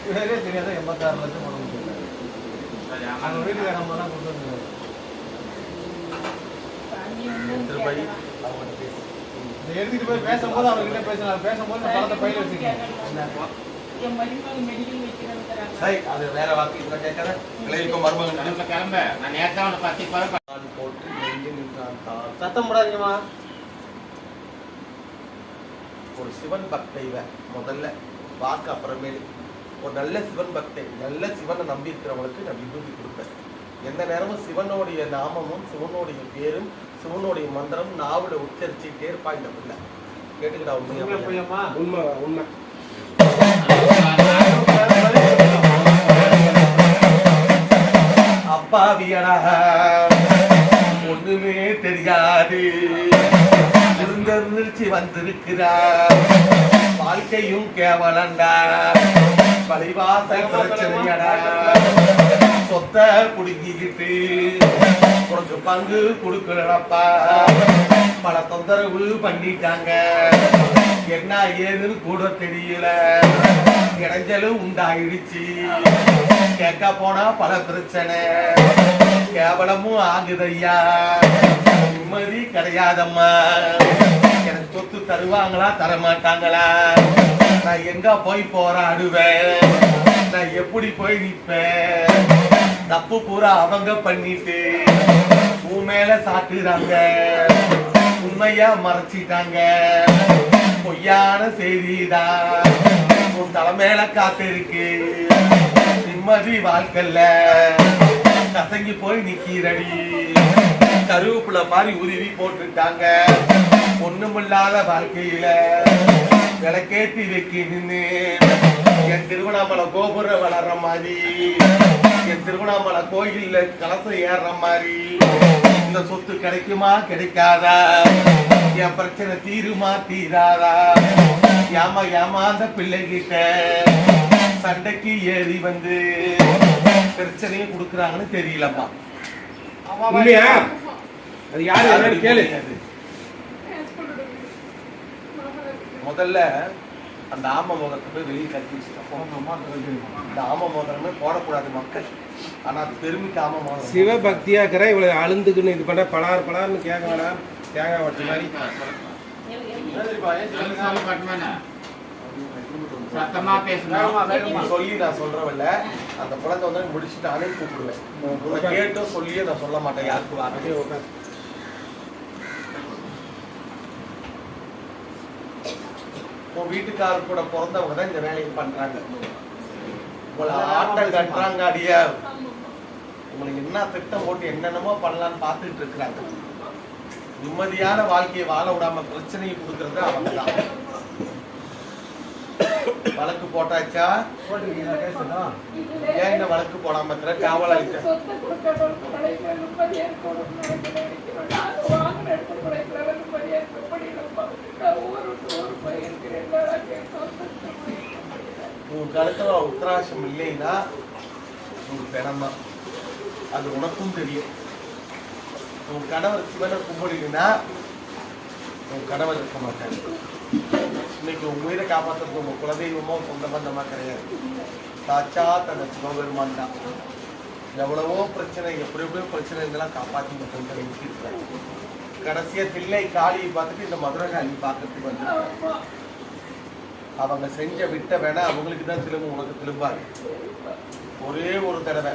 பேரே தெரியாத 86 லட்சம் பணம் கொடுத்துருக்காரு. அவங்க வீட்டுக்காரங்க தான் கொண்டு வந்து இதை எடுத்துட்டு போய் பேசும்போது அவர்கிட்ட பேசினார். பேசும்போது நான் பணத்தை பையில வச்சுக்கேன். அது வேற வாக்கு இப்ப கேட்கற கிளைக்கு மர்மங்கள் கிளம்ப. நான் நேரத்தை அவனை 10 போட்டு நெஞ்சு நின்றான். சத்தம் போடாதீங்கம்மா. ஒரு சிவன் பக்தை முதல்ல வாக்கு அப்புறமேலு. ஒரு நல்ல சிவன் பக்தை, நல்ல சிவனை நம்பி இருக்கிறவங்களுக்கு நான் விபூதி கொடுப்பேன். எந்த நேரமும் சிவனுடைய நாமமும் சிவனுடைய பேரும் சிவனுடைய மந்திரம் நாவில உச்சரிச்சுட்டே இருப்பா இந்த பிள்ளை. கேட்டுக்கிட்டா போயம்மா உண்மை உண்மை. அப்பாவியடா ஒண்ணுமே தெரியாது, இருந்திருந்துச்சு வந்திருக்கிறார். வாழ்க்கையும் கேவலண்டா, பழிவாசல் பிரச்சனையடா. சொத்தை குடுக்கிக்கிட்டு உனக்கு பங்கு கொடுக்கலப்பா. பல தொந்தரவு பண்ணிட்டாங்க, என்ன ஏதுன்னு கூட தெரியல. இடைஞ்சலும் உண்டாயிடுச்சு, கேட்க போனா பல பிரச்சனை, கேவலமும் ஆகுதையா. நிம்மதி கிடையாதம்மா. எனக்கு சொத்து தருவாங்களா தரமாட்டாங்களா? நான் எங்க போய் போராடுவேன், நான் எப்படி போய் நிப்பேன், தப்பு பூரா அவங்க பண்ணிட்டு உன் மேல சாட்டுறாங்க, உண்மையா மறைச்சிட்டாங்க, பொய்யான செய்திதான் உன் தலைமையில காத்திருக்கு, நிம்மதி வாழ்க்கைல கசங்கி போய் நிக்கிறடி, கருவேப்பில மாதிரி உருவி போட்டுட்டாங்க, ஒண்ணுமில்லாத வாழ்க்கையில விளக்கேத்தி வைக்கணுன்னு என் திருவண்ணாமலை கோபுரம் வளர்ற மாதிரி, என் திருவண்ணாமலை கோயில்ல கலசம் ஏறுற மாதிரி இந்த சொத்து கிடைக்குமா கிடைக்காதா, என் பிரச்சனை தீருமா தீராதா, ஏமாந்த பிள்ளைகிட்ட சண்டைக்கு ஏறி வந்து பிரச்சனையை கொடுக்குறாங்கன்னு தெரியலம்மா. உண்மையா? அது யாரு என்னன்னு கேளு. முதல்ல அந்த ஆம முகத்தை போய் வெளியே கட்டி வச்சுட்டோம். இந்த ஆம முகமே போடக்கூடாது மக்கள், ஆனா அது பெருமைக்கு ஆம முகம். சிவபக்தியா இருக்கிற இவ்வளவு அழுந்துக்குன்னு இது பண்ண பலார்னு கேட்க வேணாம். தேங்காய் வட்ட மாதிரி சத்தமா பேசணும் சொல்லி நான் சொல்றவல்ல, அந்த குழந்தை வந்து முடிச்சுட்டு அனுப்பி கூப்பிடுவேன். கேட்டும் சொல்லியே நான் சொல்ல மாட்டேன் யாருக்கு வாங்க. உன் வீட்டுக்காரர் கூட பிறந்தவங்க தான் இந்த வேலையை பண்றாங்க. உங்களை ஆட்டம் கட்டுறாங்க அடியா, உங்களுக்கு என்ன திட்டம் போட்டு என்னென்னமோ பண்ணலான்னு பார்த்துட்டு இருக்கிறாங்க. நிம்மதியான வாழ்க்கையை வாழ விடாம பிரச்சனையை கொடுக்கறது அவங்க தான். வழக்கு போட்டாச்சா? ஏன் இந்த வழக்கு போடாம இருக்கிற? காவல் அளிக்க உன் கழுத்துல உத்தராசம் இல்லைன்னா உன் பிணம் தான், அது உனக்கும் தெரியும். உன் கணவர் சிவனை கும்பிடுனா உன் கணவர் இருக்க மாட்டாங்க. இன்னைக்கு உன் உயிரை காப்பாற்றுறது உங்க குலதெய்வமோ சொந்த பந்தமா கிடையாது, சாச்சா தன்னை சிவபெருமான் தான். எவ்வளவோ பிரச்சனை, எப்படி எப்படியோ பிரச்சனை இதெல்லாம் காப்பாற்றி மட்டும் நிறுத்திருக்கிறாங்க. கடைசியா தில்லை காளியை பார்த்துட்டு இந்த மதுரை காளி பார்க்கறதுக்கு வந்து அவங்க செஞ்ச விட்ட வேணா அவங்களுக்கு தான் திரும்ப, உனக்கு திரும்பாது. ஒரே ஒரு தடவை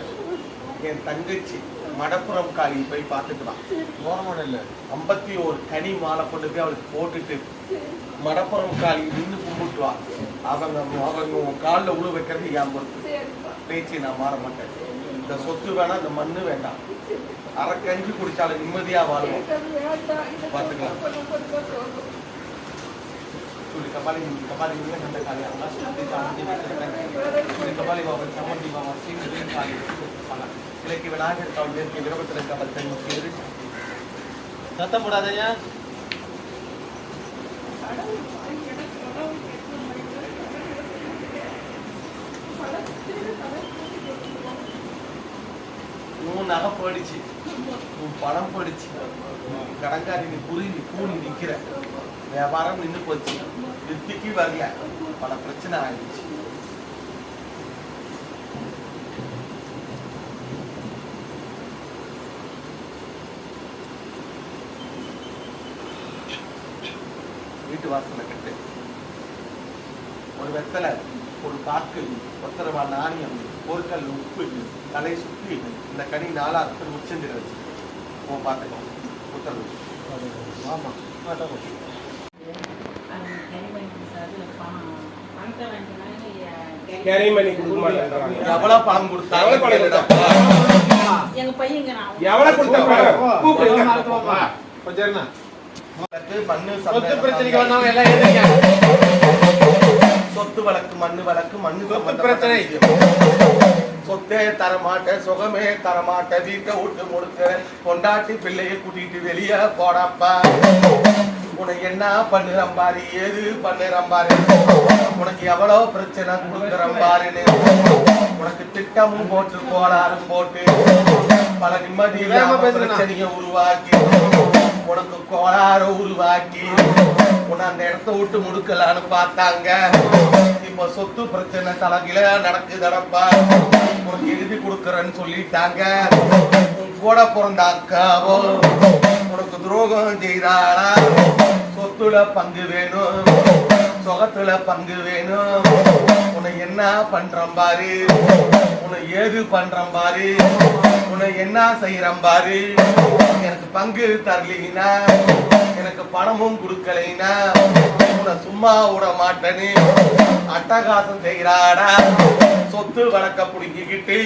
என் தங்கச்சி மடப்புறம் காளி போய் பார்த்துக்கலாம். ஓரமான இல்லை, 51 கனி மாலை கொண்டு போய் அவளுக்கு போட்டுட்டு மடப்புறம் காளி நின்று கும்பிட்டுவா. அவங்க உன் காலில் உழு வைக்கிறது என் பொறுத்து. பேச்சு நான் மாற மாட்டேன். இந்த சொத்து வேணாம், இந்த மண்ணு வேண்டாம், அரைக்கஞ்சி குடிச்சாலும் நிம்மதியா வாழுவோம். பார்த்துக்கலாம். कपाली कपाली में ठंडा खा लिया बस शांति शांति में कपाली बाबा चामुंडी बाबा सिंह दिन खा लिया लेकिन बना के काउंट देर के विरोध तरह का बच्चा मुझे खत्म उड़ा दे यार நகை போயிடுச்சு, பணம் போயிடுச்சு, கடங்காரி நீ புரி நீ கூணி நிக்கிற, வியாபாரம் நின்று போச்சு, வித்திக்கு வரல, பல பிரச்சனை ஆயிடுச்சு. வீட்டு வாசல கட்டு ஒரு வெத்தலை, ஒரு பாக்கு, 10 ரூபாய் நாணயம், ஒரு கல் உப்பு, தலை சுற்றி இந்த கனி 4 அர்த்தம் உச்சந்திர வச்சு பார்த்துக்கோ. உத்தரவு ஆமா எவ்வளவு பணம் கொடுத்தாங்க? எங்க பையங்க எவ்வளவு கொடுத்தாங்க? சொத்து வழக்கு, மண்ணு வழக்கு, மண்ணு பிரச்சனை, சொத்தே தரமாட்ட, சுகமே தரமாட்ட, வீட்டை விட்டு முடுக்க, கொண்டாட்டி பிள்ளைய கூட்டிட்டு வெளியே போடாப்பா. உனக்கு என்ன பண்ணுறம்பாரு, ஏது பண்ணுறம்பாரு, உனக்கு எவ்வளவு பிரச்சனை கொடுக்குறம்பாருன்னு உனக்கு திட்டமும் போட்டு கோளாறும் போட்டு பல நிம்மதியில்லாம பிரச்சனையை உருவாக்கி உனக்கு கோளாறு உருவாக்கி உன்னை அந்த இடத்த விட்டு முடுக்கலான்னு பார்த்தாங்க. இப்ப சொத்து பிரச்சனை தலைகில நடக்குதடப்பா, உனக்கு எழுதி கொடுக்குறேன்னு சொல்லிட்டாங்க. உன் கூட பிறந்த அக்காவோ உனக்கு துரோகம் செய்தாளா, சொத்துல பங்கு வேணும், சொகத்துல பங்கு வேணும். உன்னை என்ன பண்றோம் பாரு, உன்னை ஏது பண்றோம் பாரு, உன்னை என்ன செய்யறோம் பாரு. எனக்கு பங்கு தரலீனா, எனக்கு பணமும் கொடுக்கலைனா உன்னை சும்மா விட மாட்டேன்னு அட்டகாசம் செய்யறாடா. சொத்து வழக்க புடுங்கிக்கிட்டு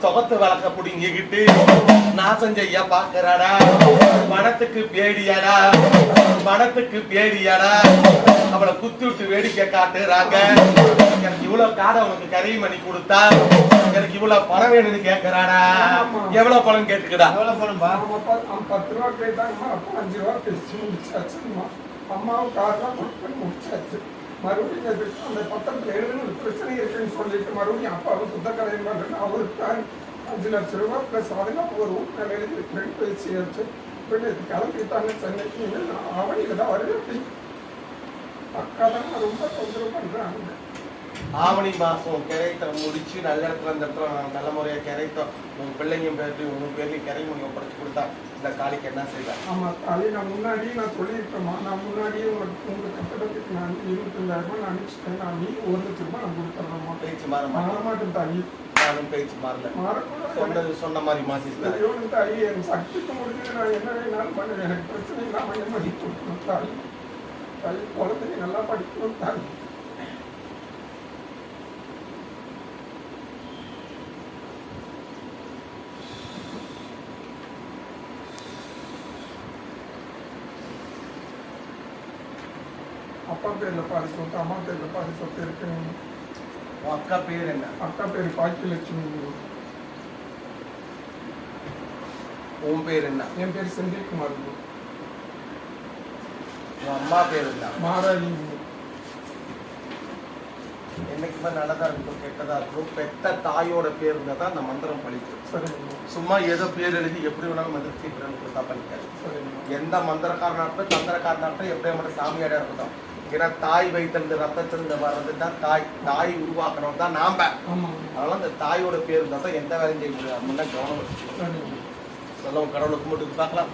சொகத்து வழக்க புடுங்கிக்கிட்டு நாசம் செய்ய பாக்குறாடா. பணத்துக்கு பேடியாடா, பணத்துக்கு பேடியாடா. அவளை குத்தி விட்டு வேடிக்கை காட்டுறாங்க. எனக்கு இவ்வளவு காடை உனக்கு கறி மணி கொடுத்தா எனக்கு இவ்வளவு பணம் வேணும்னு கேட்கிறாடா. எவ்வளவு பணம் கேட்டுக்கடா? எவ்வளவு பணம்பா? 10 ரூபா கேட்டாங்கம்மா, 5 ரூபா பேசி முடிச்சாச்சுமா. அம்மாவும் காரெல்லாம் கொடுத்து முடிச்சாச்சு. மறுபடியும் அந்த பத்திரத்தில் எழுதுன்னு பிரச்சனை இருக்குன்னு சொல்லிட்டு மறுபடியும் அப்பாவும் சுத்த கரையும் பண்ணுறேன். அவருக்கு 5 லட்சம் ரூபா ப்ளஸ் அதெல்லாம் ஒரு ஊட்டில் எழுதி பேசியாச்சு. கிளம்பிட்டாங்க சென்னைக்கு. அவனிக்கு தான் வருது. அக்கா தான் ரொம்ப தொந்தரவு பண்ணுறாங்க. ஆவணி மாசம் கிரைத்தம் முடிச்சு நல்ல இடத்துல அந்த இடத்துல நல்ல முறையா கிரைத்தம் உங்க பிள்ளைங்க பேர்லையும் உங்க பேர்லையும் கிரை மொழி ஒப்படைச்சு கொடுத்தா இந்த காளிக்கு என்ன செய்யலாம்? ஆமா தாலி, நான் முன்னாடியே நான் சொல்லியிருக்கேம்மா. நான் முன்னாடியே உங்க கட்டடத்துக்கு நான் 25,000 ரூபாய் நான் அனுப்பிச்சிட்டேன். நான் நீ 1 லட்சம் ரூபாய் நான் கொடுத்துட்றேம்மா. பேச்சு மாற மாட்டேன் தாலி. நானும் பேச்சு மாறல. சொன்ன மாதிரி மாத்திருக்கேன் தாலி. என் சக்திக்கு முடிஞ்சு நான் என்ன வேணாலும் பண்ணுவேன். எனக்கு பிரச்சனை இல்லாம நிம்மதி கொடுக்கணும் தாலி. தாலி குழந்தைங்க நல்லா படிக்கணும் தாலி. அப்பா பேர்ல பாதி சொத்து, அம்மா பேர்ல பாதி சொத்து இருக்கு. உன் அக்கா பேர் என்ன? அக்கா பேர் பாக்கியலட்சுமி. உன் பேர் என்ன? என் பேர் செந்தில்குமார். உன் அம்மா பேர் என்ன? மாராளி. என்னைக்குமே நல்லதா இருக்கும் கெட்டதா இருக்கும். பெத்த தாயோட பேர் இருந்தா தான் அந்த மந்திரம் பழிக்கும். சரிங்க. சும்மா ஏதோ பேர் எழுதி எப்படி வேணாலும் மந்திர சீக்கிரம் கொடுத்தா பழிக்காது. சரிங்க. எந்த மந்திரக்காரனாட்டும் சந்திரக்காரனாட்டும் எப்படியா மட்டும் சாமியாடா இருக்கட்டும். ஏன்னா தாய் வைத்திருந்து ரத்தத்திலிருந்து வர்றது தான் தாய். தாய் உருவாக்கணும் தான் நாம. அதனால அந்த தாயோட பேர் இருந்தா தான் எந்த வேலையும் செய்ய முடியாது. முன்ன கவனம் வச்சுக்கணும். சொல்லுவோம் கடவுளை கும்பிட்டு பார்க்கலாம்.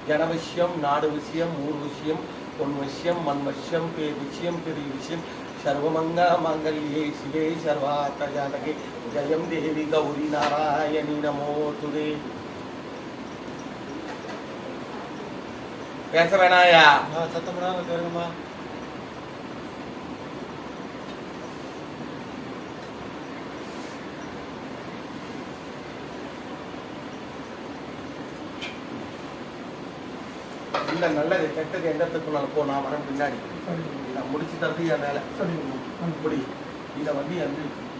ஜன விஷயம், நாடு விஷயம், ஊர் விஷயம், பொன் விஷயம், மண் விஷயம், பேர் விஷயம், பெரிய விஷயம். சர்வமங்கல மங்கல்யே சிவே சர்வார்த்த ஜானகி ஜெயம் தேவி கௌரி நாராயணி நமோதுதே. பேச வேணாயா? சத்தம் கேளுங்கம்மா. இல்ல நல்லது கெட்டது எந்த இடத்துக்குனாலும் போ, நான் வரேன் பின்னாடி. நான் முடிச்சு தரது என் வேலை. இப்படி இதை வந்து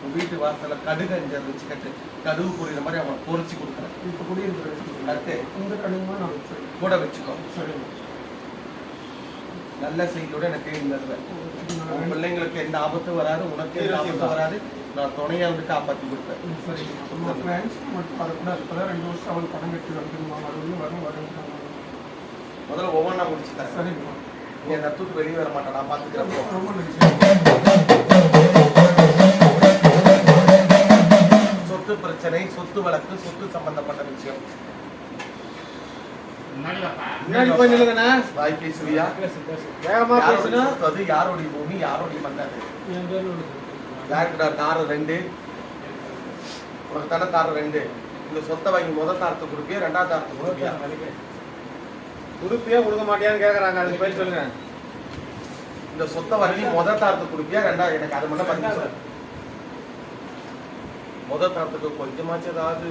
உன் வீட்டு வாசல கடுகு அஞ்சு வச்சு கட்டு. கடுகு புரியுற மாதிரி அவன் பொறிச்சு கொடுக்குறேன். இப்போ குடியிருக்கிற கட்டு இந்த கடுகுமா நான் கூட வச்சுக்கோ. சரிங்க. நல்ல செய்தியோட எனக்கு தருவேன். உன் பிள்ளைங்களுக்கு எந்த ஆபத்தும் வராது, உனக்கு எந்த ஆபத்தும் வராது. நான் துணையா வந்து காப்பாற்றி கொடுப்பேன். சரிங்க. ஃப்ரெண்ட்ஸ் மட்டும் வரக்கூடாது. இப்போதான் 2 வருஷம் அவள் பணம் கட்டி வந்துருமா. மறுபடியும் வரும். முதல்ல ஒவ்வொன்றா முடிச்சுட்டேன். சரிங்கம்மா. நீ அந்த தூக்கு வெளியே வர மாட்டேன், நான் பார்த்துக்கிறேன். ரொம்ப நன்றி. சொத்து பிரச்சனை, சொத்து வழக்கு, சொத்து சம்பந்தப்பட்ட விஷயம். முன்னாடி போய் நில்லுங்கண்ணா. வாய் பேசுவியா? வேகமா பேசணும். அது யாரோடைய பூமி, யாரோடைய மண்ணது? என் பேர் யாருக்குடா காரு 2? உனக்கு தானே காரு 2. இந்த சொத்தை வாங்கி முதல் தாரத்தை கொடுப்பியா, 2ஆவது தாரத்தை கொடுப்பியா? கொடுப்பியா கொடுக்க மாட்டியான்னு கேட்கறாங்க. அதுக்கு போய் சொல்லுங்க. இந்த சொத்தை வாங்கி முதல் தாரத்தை கொடுப்பியா, 2ஆவது? எனக்கு அது மட்டும் பதில் சொல்லு. முதல் தாரத்துக்கு கொஞ்சமாச்சு ஏதாவது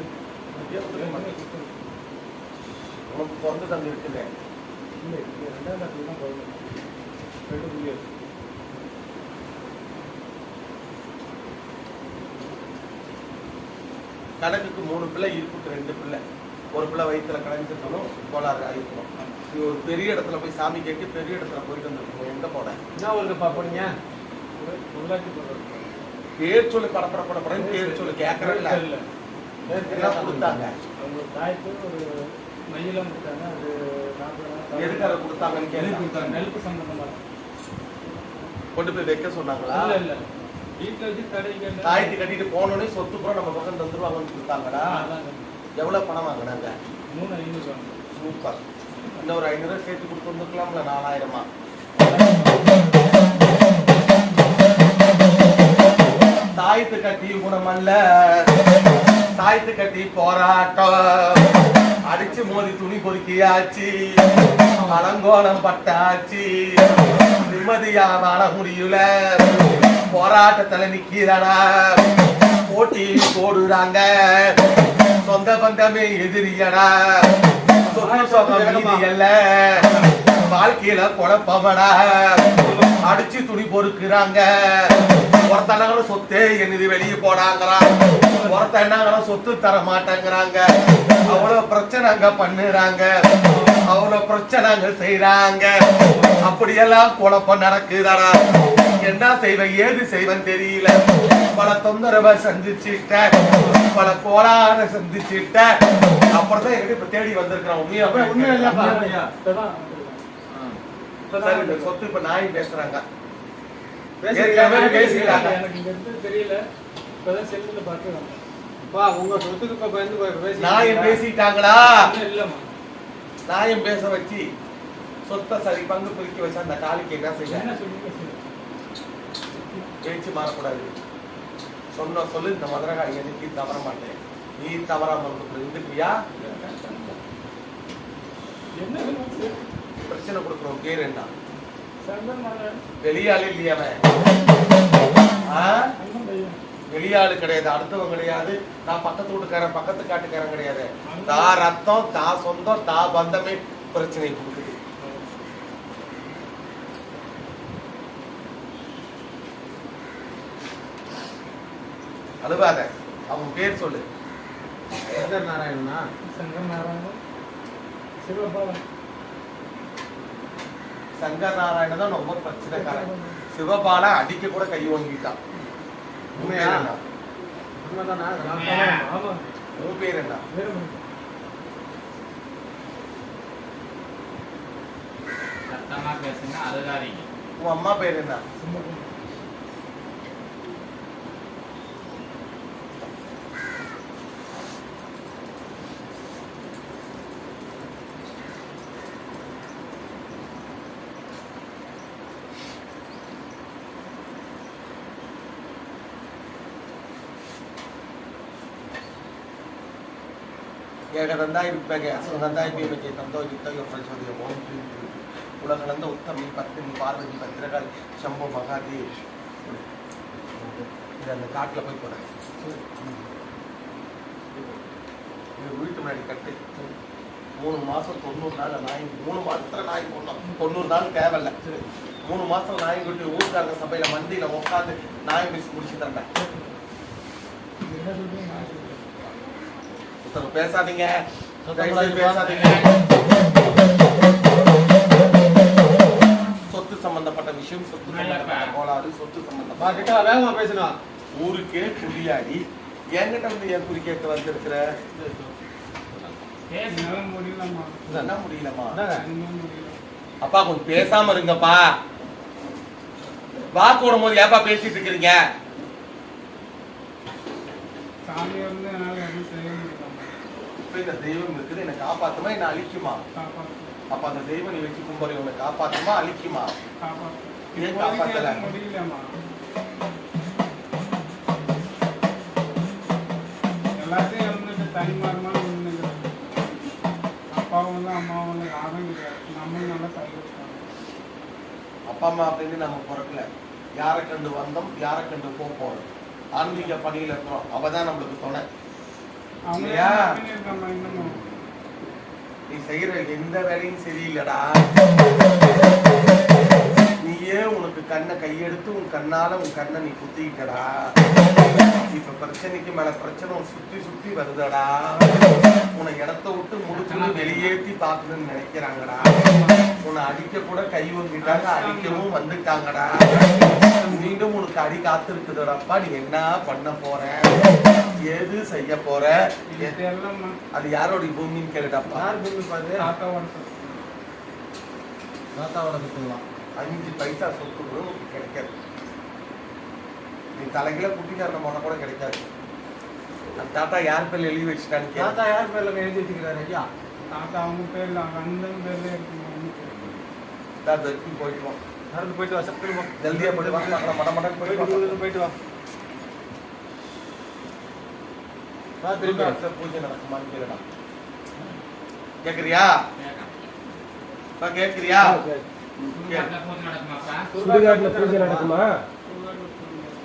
உனக்கு பிறந்து தந்து இருக்குங்க. கணக்குக்கு 3 பிள்ளை, இருக்கு 2 பிள்ளை. ஒரு பிள்ளை வயிற்றுல கலந்துருக்கணும், கோளாறு ஆகிருக்கணும். நீ ஒரு பெரிய இடத்துல போய் சாமி கேட்டு பெரிய இடத்துல போயிட்டு வந்துருக்கணும். எங்க போன? என்ன ஊருக்கு போனீங்க? பேர் சொல்லி படப்படப்படப்படன்னு பேர் சொல்லி கேட்கறேன். என்ன கொடுத்தாங்க? எதுக்காக கொடுத்தாங்கன்னு கேட்க. நெருப்பு சம்பந்தமா கொண்டு போய் வைக்க சொன்னாங்களா? வீட்டில் வச்சு கடைக்கு தாயத்து கட்டிட்டு போனோடனே சொத்து கூட நம்ம பக்கம் தந்துருவாங்கன்னு கொடுத்தாங்கடா. எவ்வளவு பணம் வாங்கினாங்க? 3,500. சூப்பர். இன்னொரு 500 சேர்த்து கொடுத்து வந்துக்கலாம்ல 4000மா. தாயத்து கட்டி குணமல்ல, தாயத்து கட்டி போராட்டம், அடிச்சு மோதி துணி பொறுக்கியாச்சு, அலங்கோலம் பட்டாச்சு, நிம்மதியா வாழ முடியல, போராட்டத்துல நிக்கிறடா, போட்டி போடுறாங்க, சொந்த பந்தமே எதிரியடா, சொந்த சொகம் மீதியல்ல, வாழ்க்கையில குழப்பமடா, அடிச்சு துணி பொறுக்குறாங்க, ஒருத்தனாங்கள சொத்தே என்னது வெளியே போடாங்கிறான், ஒருத்த என்னங்கள சொத்து தர மாட்டேங்கிறாங்க, அவ்வளவு பிரச்சனை அங்க பண்ணுறாங்க, அவ்வளவு பிரச்சனை அங்க செய்யறாங்க, அப்படியெல்லாம் குழப்பம் நடக்குதாடா. என்ன செய்வேன் ஏது செய்வேன் தெரியல, பல தொந்தரவை சந்திச்சுட்ட, பல கோளாறு சந்திச்சுட்ட, அப்புறம் தான் என்கிட்ட இப்ப தேடி வந்திருக்கிறேன். உண்மை இல்லப்பா. சரி, இந்த சொத்து இப்ப நாய் பேசுறாங்க, எனக்கு இந்த இடத்துல தெரியல, இப்பதான் செல்லுல பாத்துறாங்க. உங்க சொத்துக்கு இப்ப பயந்து நாயம் பேசிட்டாங்களா? இல்லம்மா, நாயம் பேச வச்சு சொத்தை சரி பங்கு பிரிக்க வச்சா அந்த காலிக்கு என்ன செய்ய? என்ன சொல்லுங்க பேச்சு மாறக்கூடாது. சொன்ன சொல்லு, இந்த மதுரகாய் எனக்கு தவற மாட்டேன், நீ தவறாம இருந்துக்கிறியா? என்ன பிரச்சனை கொடுக்குறோம். பேர் என்ன? சங்கர் வெளியாளு இல்லையாவன்? வெளியாளு கிடையாது, அடுத்தவங்க கிடையாது, நான் பக்கத்து வீட்டுக்காரன் பக்கத்து காட்டுக்காரன் கிடையாது. தா ரத்தம், தா சொந்தம், தா பந்தமே பிரச்சனை கொடுக்குது. அழுவாத, அவன் பேர் சொல்லு. சங்கர் நாராயணனா? சங்கர் நாராயணன் சிவபாலன். சங்கர் நாராயணன் தான் ரொம்ப பிரச்சனைக்காரன். சிவபாலா அடிக்க கூட கை வாங்கிட்டான். உண்மையா? உண்மைதானா? ஆமா. உன் பேர் என்ன? சத்தமா பேசுங்க, அழுகாதீங்க. உன் அம்மா பேர் என்ன? ஏகதந்தாய் விப்பகே அசுரதந்தாய் பீமகே தந்தோ யுத்தயோ பிரச்சோதய ஓம் க்ரீம் க்ரீம் உலகளந்த உத்தமி பத்தினி பார்வதி பத்திரகாளி சம்போ மகாதேவ். இது அந்த காட்டுல போய் போட வீட்டு முன்னாடி கட்டு. 3 மாசம் 90 நாள் நாய், 3 மாசத்துல நாய் போடணும். 90 நாள் தேவையில்ல. 3 மாசத்துல நாய் குட்டி ஊருக்காரங்க சபையில மந்தியில உட்காந்து நாய் மிஸ் முடிச்சு தரேன். பேசாதீங்க, பேசாதீங்க. சொத்து சம்பந்தப்பட்ட விஷயம், சொத்து சம்பந்தப்பட்ட கோளாறு, சொத்து சம்பந்தப்பட்ட வேகமா பேசினா ஊருக்கே குடியாடி என்கிட்ட வந்து என் குறி கேட்டு வந்திருக்கிற என்ன முடியலமா? அப்பா கொஞ்சம் பேசாம இருங்கப்பா. வாக்கு விடும் போது ஏப்பா பேசிட்டு இருக்கிறீங்க? இந்த தெய்வம் இருக்குது, என்னை காப்பாத்துமா என்ன அழிக்குமா? அப்ப அந்த தெய்வம் நீ வச்சு கும்பறி உன்னை காப்பாத்துமா அழிக்குமா? ஏன் காப்பாத்தல? எல்லாத்தையும் இருந்துட்டு தனிமாரமா அப்பாவும் இல்லை அம்மாவும் இல்லை, யாரும் கிடையாது. நம்மளும் நல்லா கைவிட்டாங்க. அப்பா அம்மா அப்படின்னு நம்ம பிறக்கல. யாரை கண்டு வந்தோம், யாரை கண்டு போறோம். ஆன்மீக பணியில இருக்கிறோம், அவதான் நம்மளுக்கு துணை. நீ செய்யற எந்த வேலையும் சரியில்லடா. நீயே உனக்கு கண்ணை கையெடுத்து உன் கண்ணால உன் கண்ணை நீ குத்திக்கிட்டடா. இப்ப பிரச்சனைக்கு மேல பிரச்சனை சுத்தி சுத்தி வருதடா. உன்னை இடத்த விட்டு முடிச்சு வெளியேற்றி பாக்கணும்னு நினைக்கிறாங்கடா. உன்னை அடிக்க கூட கை வந்துட்டாங்க, அடிக்கவும் வந்துட்டாங்கடா. மீண்டும் உனக்கு அடி காத்திருக்குதுடாப்பா. நீ என்ன பண்ண போற, எது செய்ய போற? அது யாரோட பூமின்னு கேளுடாப்பா. யார் பூமி பாரு? தாத்தாவோட சொத்துலாம். 5 பைசா சொத்து கூட உனக்கு கிடைக்காது. நீ தலைகளை குட்டிக்காரன போன கூட கிடைக்காது. அந்த தாத்தா யார் பேர்ல எழுதி வச்சுட்டான்னு தாத்தா யார் பேர்ல எழுதி வச்சுக்கிறாரு ஐயா? தாத்தா அவங்க பேர்ல அண்ணன் பேர்ல இருக்குமா போயிட்டு வா, நடந்து போயிட்டு வா சக்கரமா ஜல்தியா போயிட்டு வா, பார்க்கலாம், மடமடன்னு போயிட்டு வா. போயிட்டு வா திரும்பி அடுத்த பூஜை நடக்குமான்னு கேளுடா. கேக்குறியா? கேக்குறியா? சுடுகாட்டுல பூஜை நடக்குமா?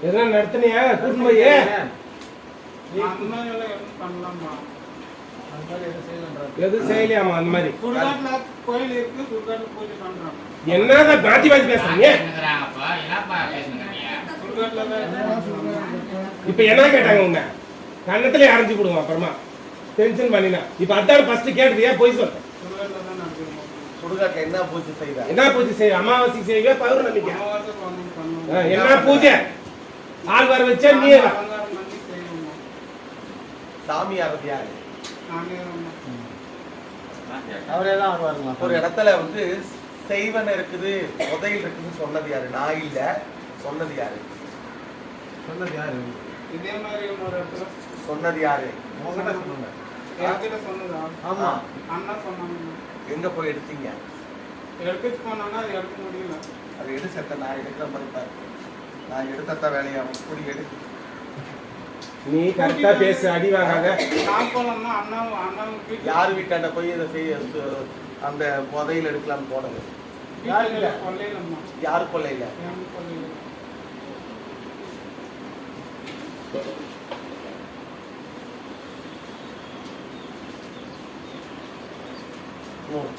எதனா நடத்தினியா? கூட்டு போய் அந்த மாதிரி எல்லாம் எதுவும் பண்ணலாமா? அந்த மாதிரி எதுவும் செய்யலன்றாங்க. எது செய்யலையாமா அந்த மாதிரி? சுடுகாட்டுல கோயில் இருக்கு, சுடுகாட்டுல பூஜை பண்றாங்க. என்னதான் மாத்தி மாத்தி பேசுறீங்க? சுடுகாட்டுல இப்ப என்ன கேட்டாங்க உங்க கண்ணத்துல அரைஞ்சு கொடுங்க அப்புறமா டென்ஷன் பண்ணினா. இப்ப அதான் ஃபர்ஸ்ட் கேட்டது ஏன் போய் சொல்ற? சுடுகாட்டுல தான் நடக்கணும். சுடுகாட்டுல என்ன பூஜை செய்த? என்ன பூஜை செய்ய? அமாவாசைக்கு செய்வே, பௌர்ணமிக்கு அமாவாசை பண்ணணும். என்ன பூஜை? ஆள் வர வச்சா நீ அலங்காரம் பண்ணி செய்யணுமா? சாமி ஆரதி யாரு? நானே தான். அவரே தான் வருவாருங்களா? ஒரு இடத்துல வந்து செய்வன இருக்குது, புதையல் இருக்குன்னு சொன்னது யாரு? நான் இல்ல, சொன்னது யாரு? சொன்னது யாரு? இதே மாதிரி இன்னொரு இடத்துல சொன்னது யாரு? உங்ககிட்ட சொல்லுங்க. என்கிட்ட சொன்னதா? ஆமா. அண்ணா சொன்னாங்க. எங்க போய் எடுத்தீங்க? எடுத்துட்டு போனாங்கன்னா அது எடுக்க முடியல. அது எடு செத்த, நான் எடுக்கிற மாதிரி பாரு. நான் எடுத்த வேலையாகும் கூடி எடு. நீ கரெக்டா பேசு, அடி வாங்காத. நான் போனோம்னா அண்ணாவுக்கு யார் வீட்டாண்ட போய் இதை செய்ய அந்த புதையல் எடுக்கலாம்னு போனது? கொள்ளையிலம்மா. யாரு கொள்ளையில? என் கொள்ளையில.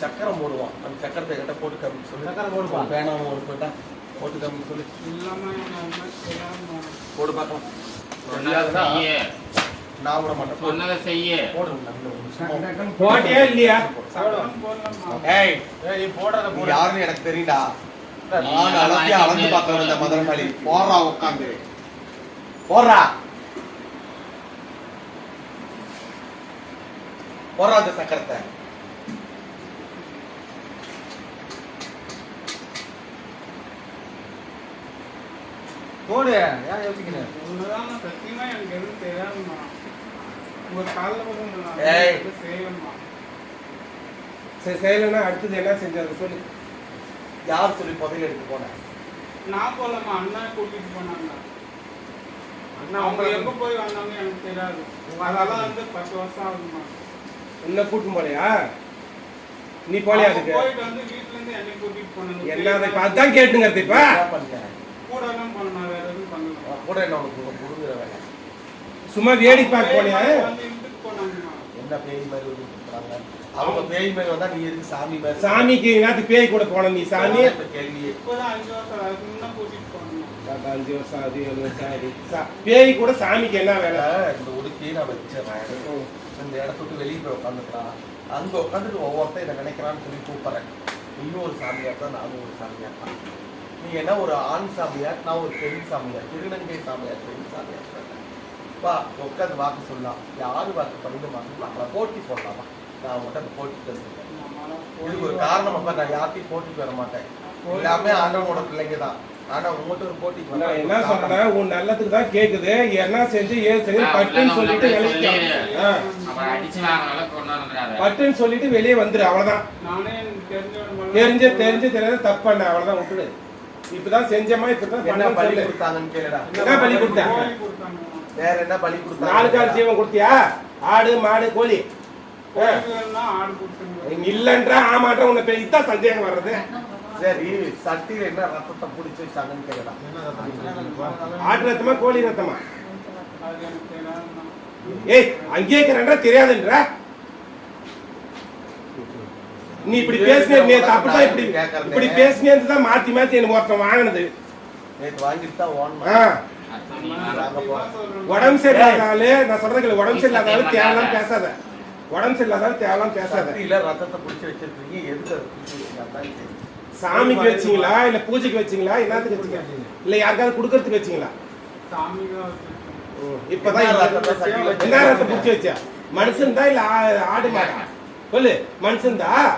சக்கரம் போடுவான், அந்த சக்கரத்தை கிட்ட போட்டு கம்மி சொல்லி. சக்கரம் போடுவான். வேணாம் ஒரு போட்டா போட்டு கம்மி சொல்லி இல்லாம எனக்கு அது மாதிரி தெரியாம போடு பார்க்கலாம். சொன்னதை செய்ய. நான் விட மாட்டேன். சொன்னதை செய்ய. போடு நல்ல ஒரு சும்மா. போட்டியா இல்லையா? சக்கரம் போடலாமா? ஏய், நீ போடுறத நீ யாருன்னு எனக்கு தெரியும்டா. நான் அளந்து அளந்து பார்த்தவன் இந்த மதுரகாளி. போடுறா உட்காந்து போடுறா போடுறா அந்த சக்கரத்தை. போடு. ஏன் யோசிக்கிறேன்? ஒண்ணுதான் சத்தியமா எனக்கு எதுவும் தெரியாதுமா. உங்க காலில் கூட ஏய். செய்யணுமா? சரி செய்யலைன்னா அடுத்தது என்ன செஞ்சாரு சொல்லு. யார் சொல்லி புதையல் எடுத்து போனேன்? நான் போலமா, அண்ணா கூட்டிட்டு போனாங்க. அண்ணா அவங்க அவங்க எங்க போய் வந்தாங்க எனக்கு தெரியாது. அதெல்லாம் வந்து 10 வருஷம் ஆகுமா. என்ன கூட்டும் போலையா? நீ போலையா அவங்க அதுக்கு? போயிட்டு வந்து வீட்டுல இருந்து என்னை கூட்டிட்டு போனாங்க. என்ன இப்ப அதான் கேட்டுங்கிறது. இப்ப என்ன பண்ணேன்? கூட எல்லாம் போனேன், வேற எதுவும் பண்ணல. கூட என்ன உனக்கு புடுங்குற வேலை? சும்மா வேடிக்கை பார்க்க போனியா? வந்து இழுத்துட்டு போனாங்கம்மா. என்ன பேய் மாதிரி வந்து கொடுக்குறாங்க? அவங்க பேய் மாதிரி வந்தா நீ எதுக்கு சாமி மாதிரி? சாமிக்கு நேத்து பேய் கூட போன நீ சாமி. இப்ப கேள்வி. இப்பதான் 5 வருஷம் அதுக்கு முன்ன கூட்டிட்டு போனாங்க. 5 வருஷம் அது 7 வருஷம் ஆகுது. பேய் கூட சாமிக்கு என்ன வேலை? இந்த உடுக்கி நான் வச்சிடறேன். இந்த இடத்த விட்டு வெளியே போய் உட்காந்துக்கிறான். அங்க உட்காந்துட்டு ஒவ்வொருத்தன் இதை நினைக்கிறான்னு சொல்லி கூப்பிடுறேன். நீயும் ஒரு சாமியார் தான், நானும் ஒரு சாமியார் தான். நீ என்ன ஒரு ஆண் சாமியார், நான் ஒரு பெண் சாமியார், திருநங்கை சாமியார், பெண் சாமியார். வா உட்காந்து வாக்கு சொல்லலாம். யாரு வாக்கு பண்ணி வாங்க போட்டி போடலாமா? நான் உங்கள்கிட்ட அந்த போட்டி தெரிஞ்சுக்கிறேன். இதுக்கு ஒரு காரணம் அப்ப நான் யார்ட்டையும் போட்டிக்கு வர மாட்டேன். எல்லாமே ஆண்டவனோட பிள்ளைங்க தான். ஆனா உங்கள்கிட்ட ஒரு போட்டிக்கு நான் என்ன சொல்றேன், உன் நல்லதுக்கு தான் கேக்குது. என்ன செஞ்சு ஏன் செஞ்சு பட்டுன்னு சொல்லிட்டு அப்புறம் அடிச்சு வாங்குற அளவுக்கு கொண்டு வந்துடாத. பட்டுன்னு சொல்லிட்டு வெளியே வந்துரு. அவ்வளவுதான். நானே எனக்கு தெரியாத தப்பு பண்ண. அவ்வளவுதான் விட்டுடு. இப்பதான் செஞ்சமா இப்பதான் என்ன பண்ண பலி சொல்லு. கொடுத்தாங்கன்னு கேளுடா. என்ன பலி கொடுத்தா? கொடுத்தாங்க. வேற என்ன பலி 4 கொடுத்தாங்க? கால் ஜீவன் கொடுத்தியா? ஆடு மாடு கோழி கோயில்கள்னா ஆடு கொடுத்தாங்க. இல்லன்றா ஆமாட்டா. உன்னை இதான் சந்தேகம் வர்றது. சரி, சட்டியில என்ன ரத்தத்தை பிடிச்சி வச்சாங்கன்னு கேளுடா. ஆட்டு ரத்தமா கோழி ரத்தமா? அது எனக்கு தெரியாதுண்ணா. ஏய் அங்கே இருக்கிறன்றா தெரியாதுன்ற. நீ இப்படி பேசினே அப்படிதான் இப்படி பேசினே தான் மாத்தி மாத்தி எனக்கு ஒருத்தன் வாங்கினது. நேத்து வாங்கிட்டு தான் ஓடணும். அடுத்து நீ வாங்க. உடம்பு சரியில்லாதாலே நான் சொல்றதுக்கு உடம்பு சரியில்லாதாலும் தேவலாம் பேசாத. உடம்பு சரியில்லாதாலும் தேவலாம் பேசாத. சட்டியில ரத்தத்தை பிடிச்சி வச்சிருக்கீங்க. எதுக்கு அதை பிடிச்சி வச்சிருக்காங்க? சாமிக்கு வச்சீங்களா இல்ல பூஜைக்கு வச்சீங்களா? என்னத்துக்கு வச்சீங்க? இல்ல யாருக்காவது கொடுக்கறதுக்கு வச்சீங்களா? சாமி தான் வச்சிருக்கேன். இப்பதான் என்ன ரத்தத்தை சட்டியில வச்சு- என்ன ரத்தம் பிடிச்சி வச்சா? மனுஷன் தான் இல்ல ஆடு மாடா? சொல்லு. மனுஷன் தான்.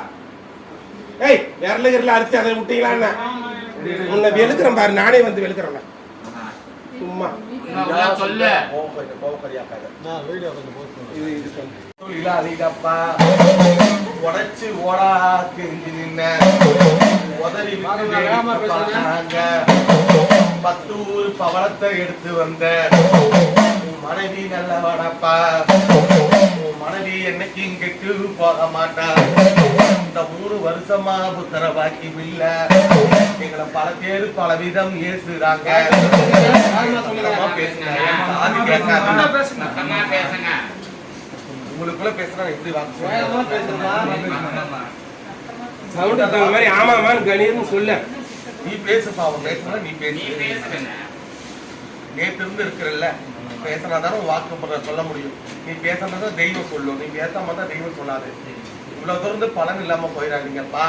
ஏய் விரல அரிச்சு அதை விட்டீங்களா? ஆமா, எனக்கு உன்னை வெளுக்கிறேன் பாரு. நானே வந்து வெளுக்கிறேன். சும்மா இன்னும் சொல்லு. கோபக்கரியாக்காத. வீடியோ கொஞ்சம் போஸ்ட் இது இது சொல்லு. இல்லாதீங்கப்பா உடைச்சு ஓடா தெரிஞ்சு நின்ன உதறி வேகமா பேசுங்க. 10 ஊர் பவளத்தை எடுத்து வந்த உன் மனைவி நல்லவனப்பா. உன் மனைவி என்னைக்கும் கெட்டு போக மாட்டா. இந்த 3 வருஷமா புத்தர பாக்கி இல்ல. எங்களை பல பேரு பல விதம் ஏசுறாங்க. பேசுங்க சாதி கேட்காது. சத்தமா பேசுங்க. உங்களுக்குள்ள பேசுறா எப்படி வாக்கு வேகமா பேசுறா. சவுண்ட் தகுந்த மாதிரி ஆமாமான்னு கணீர்னு சொல்ல. நீ பேசுப்பா. அவன் பேசுனா நீ நீ பேசு. பேசுங்க. நேற்று இருந்து இருக்கிறல்ல பேசினாதானே வாக்கு சொல்ல முடியும். நீ பேசாம தெய்வம் சொல்லும். நீ பேசாம தான் தெய்வம் சொல்லாது. இவ்வளவு தொடர்ந்து பலன் இல்லாம போயிடாதீங்கப்பா.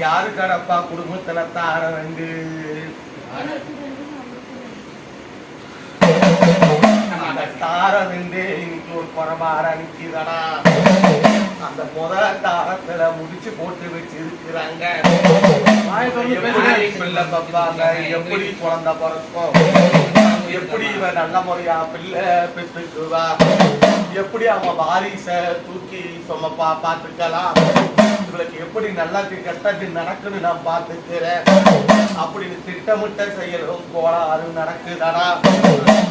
யாருக்காடப்பா குடும்பத்துல தார ரெண்டு தார ரெண்டு இன்னைக்கு ஒரு குறைபார நிக்குதடா. அந்த தாரத்துல முடிச்சு போட்டு வச்சிருக்கிறாங்க. பிள்ளை பப்பாங்க எப்படி குழந்தை பிறக்கும், எப்படி இவன் நல்ல முறையா பிள்ளை பெற்றுக்குவா, எப்படி அவன் வாரிச தூக்கி சுமப்பா பாத்துக்கலாம், இவளுக்கு எப்படி நல்லது கெட்டது நடக்குன்னு நான் பாத்துக்கிறேன் அப்படின்னு திட்டமிட்ட செயலும் கோளாறு நடக்குதடா.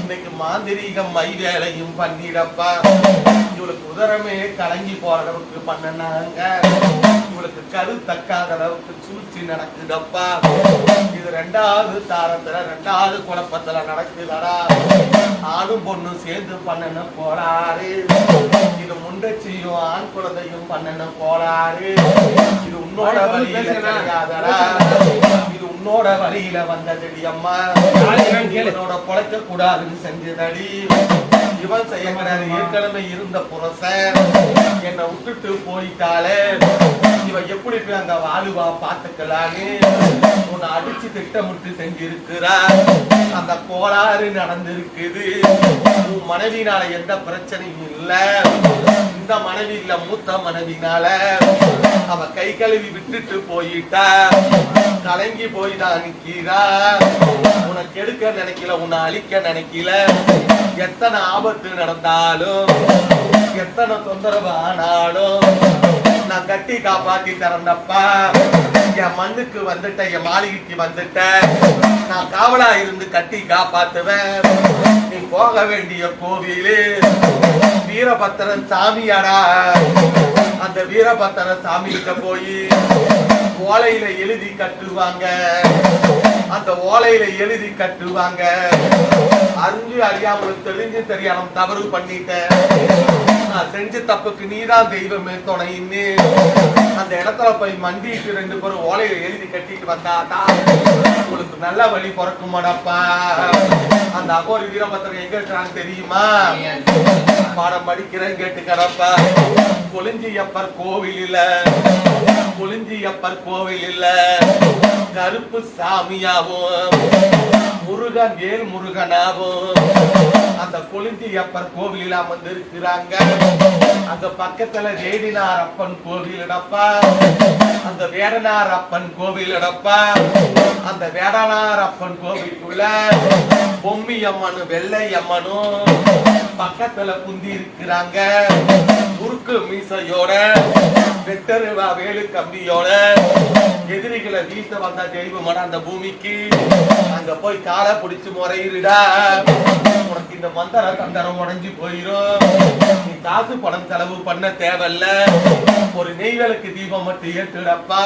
இன்னைக்கு மாந்திரீகம் மை வேலையும் பண்ணிடப்பா. இவளுக்கு உதரமே கலங்கி போற அளவுக்கு பண்ணனாங்க. இவளுக்கு கரு தக்காத அளவுக்கு சூழ்ச்சி நடக்குதப்பா. இது 2வது தாரத்துல 2வது குழப்பத்துல நடக்குதடா. ஆணும் பொண்ணும் சேர்ந்து பண்ணன போறாரு. இது முண்டச்சியும் ஆண் குழந்தையும் பண்ணன போறாரு. இது உன்னோட வழியில கிடையாதடா. இது உன்னோட வழியில வந்ததடி அம்மா. இவனோட பொழைக்க கூடாதுன்னு செஞ்சதடி. இவன் செய்யக்கூடாது. ஏற்கனவே இருந்த புரசன் என்னை விட்டுட்டு போயிட்டாலே இவ எப்படி போய் அங்க வாழுவா பாத்துக்கலான்னு உன்னை அடிச்சு திட்டமிட்டு செஞ்சிருக்கிறா. அந்த கோளாறு நடந்திருக்குது. உன் மனைவினால எந்த பிரச்சனையும் இல்ல. இந்த மனைவி இல்ல, மூத்த மனைவினால அவ கை கழுவி விட்டுட்டு போயிட்டா. கலங்கி போய்தான் நிக்கிறா. உனக்கு எடுக்க நினைக்கல, உன்னை அழிக்க நினைக்கல. எத்தனை ஆபத்து நடந்தாலும் எத்தனை தொந்தரவு ஆனாலும் நான் கட்டி காப்பாத்தி தரண்டப்பா. என் மண்ணுக்கு வந்துட்ட, என் மாளிகைக்கு வந்துட்ட. நான் காவலா இருந்து கட்டி காப்பாத்துவேன். நீ போக வேண்டிய கோவிலு வீரபத்திரன் சாமியாடா. அந்த வீரபத்திரன் சாமி கிட்ட போய் ஓலையில எழுதி கட்டுவாங்க. அந்த ஓலையில எழுதி கட்டுவாங்க. அறிஞ்சு அறியாமல் தெரிஞ்சு தெரியாம தவறு பண்ணிட்டேன். நான் செஞ்ச தப்புக்கு நீதான் தெய்வமே துணைன்னு அந்த இடத்துல போய் மண்டிட்டு 2 பேரும் ஓலையில எழுதி கட்டிட்டு வந்தாதான் உங்களுக்கு நல்ல வழி பிறக்குமாடப்பா. அந்த அகோரி வீரபத்திரன் எங்க இருக்கிறாங்க தெரியுமா? பாடம் படிக்கிறேன் கேட்டுக்கிறப்பா. கொளிஞ்சியப்பர் கோவில் இல்ல கருப்பு சாமியாவும் முருகன் வேல் முருகனாவும் அந்த கொளிஞ்சியப்பர் கோவிலில் அமர்ந்து இருக்கிறாங்க. அந்த பக்கத்துல வேடினார் அப்பன் கோவில் இடப்பா. அந்த வேடனார் அப்பன் கோவில் இடப்பா. அந்த வேடனார் அப்பன் கோவிலுக்குள்ள பொம்மி அம்மனும் வெள்ளை அம்மனும் பக்கத்துல குந்தி இருக்கிறாங்க. முறுக்கு மீசையோட வெட்டருவா வேலு கம்பியோட எதிரிகளை வீச வந்த தெய்வமான அந்த பூமிக்கு அங்க போய் காலை பிடிச்சு முறையிடுடா. உனக்கு இந்த மந்திர தந்தரம் உடைஞ்சு போயிரும். நீ காசு பணம் செலவு பண்ண தேவையில்ல. ஒரு நெய்வேலுக்கு தீபம் மட்டும் ஏற்றுடப்பா.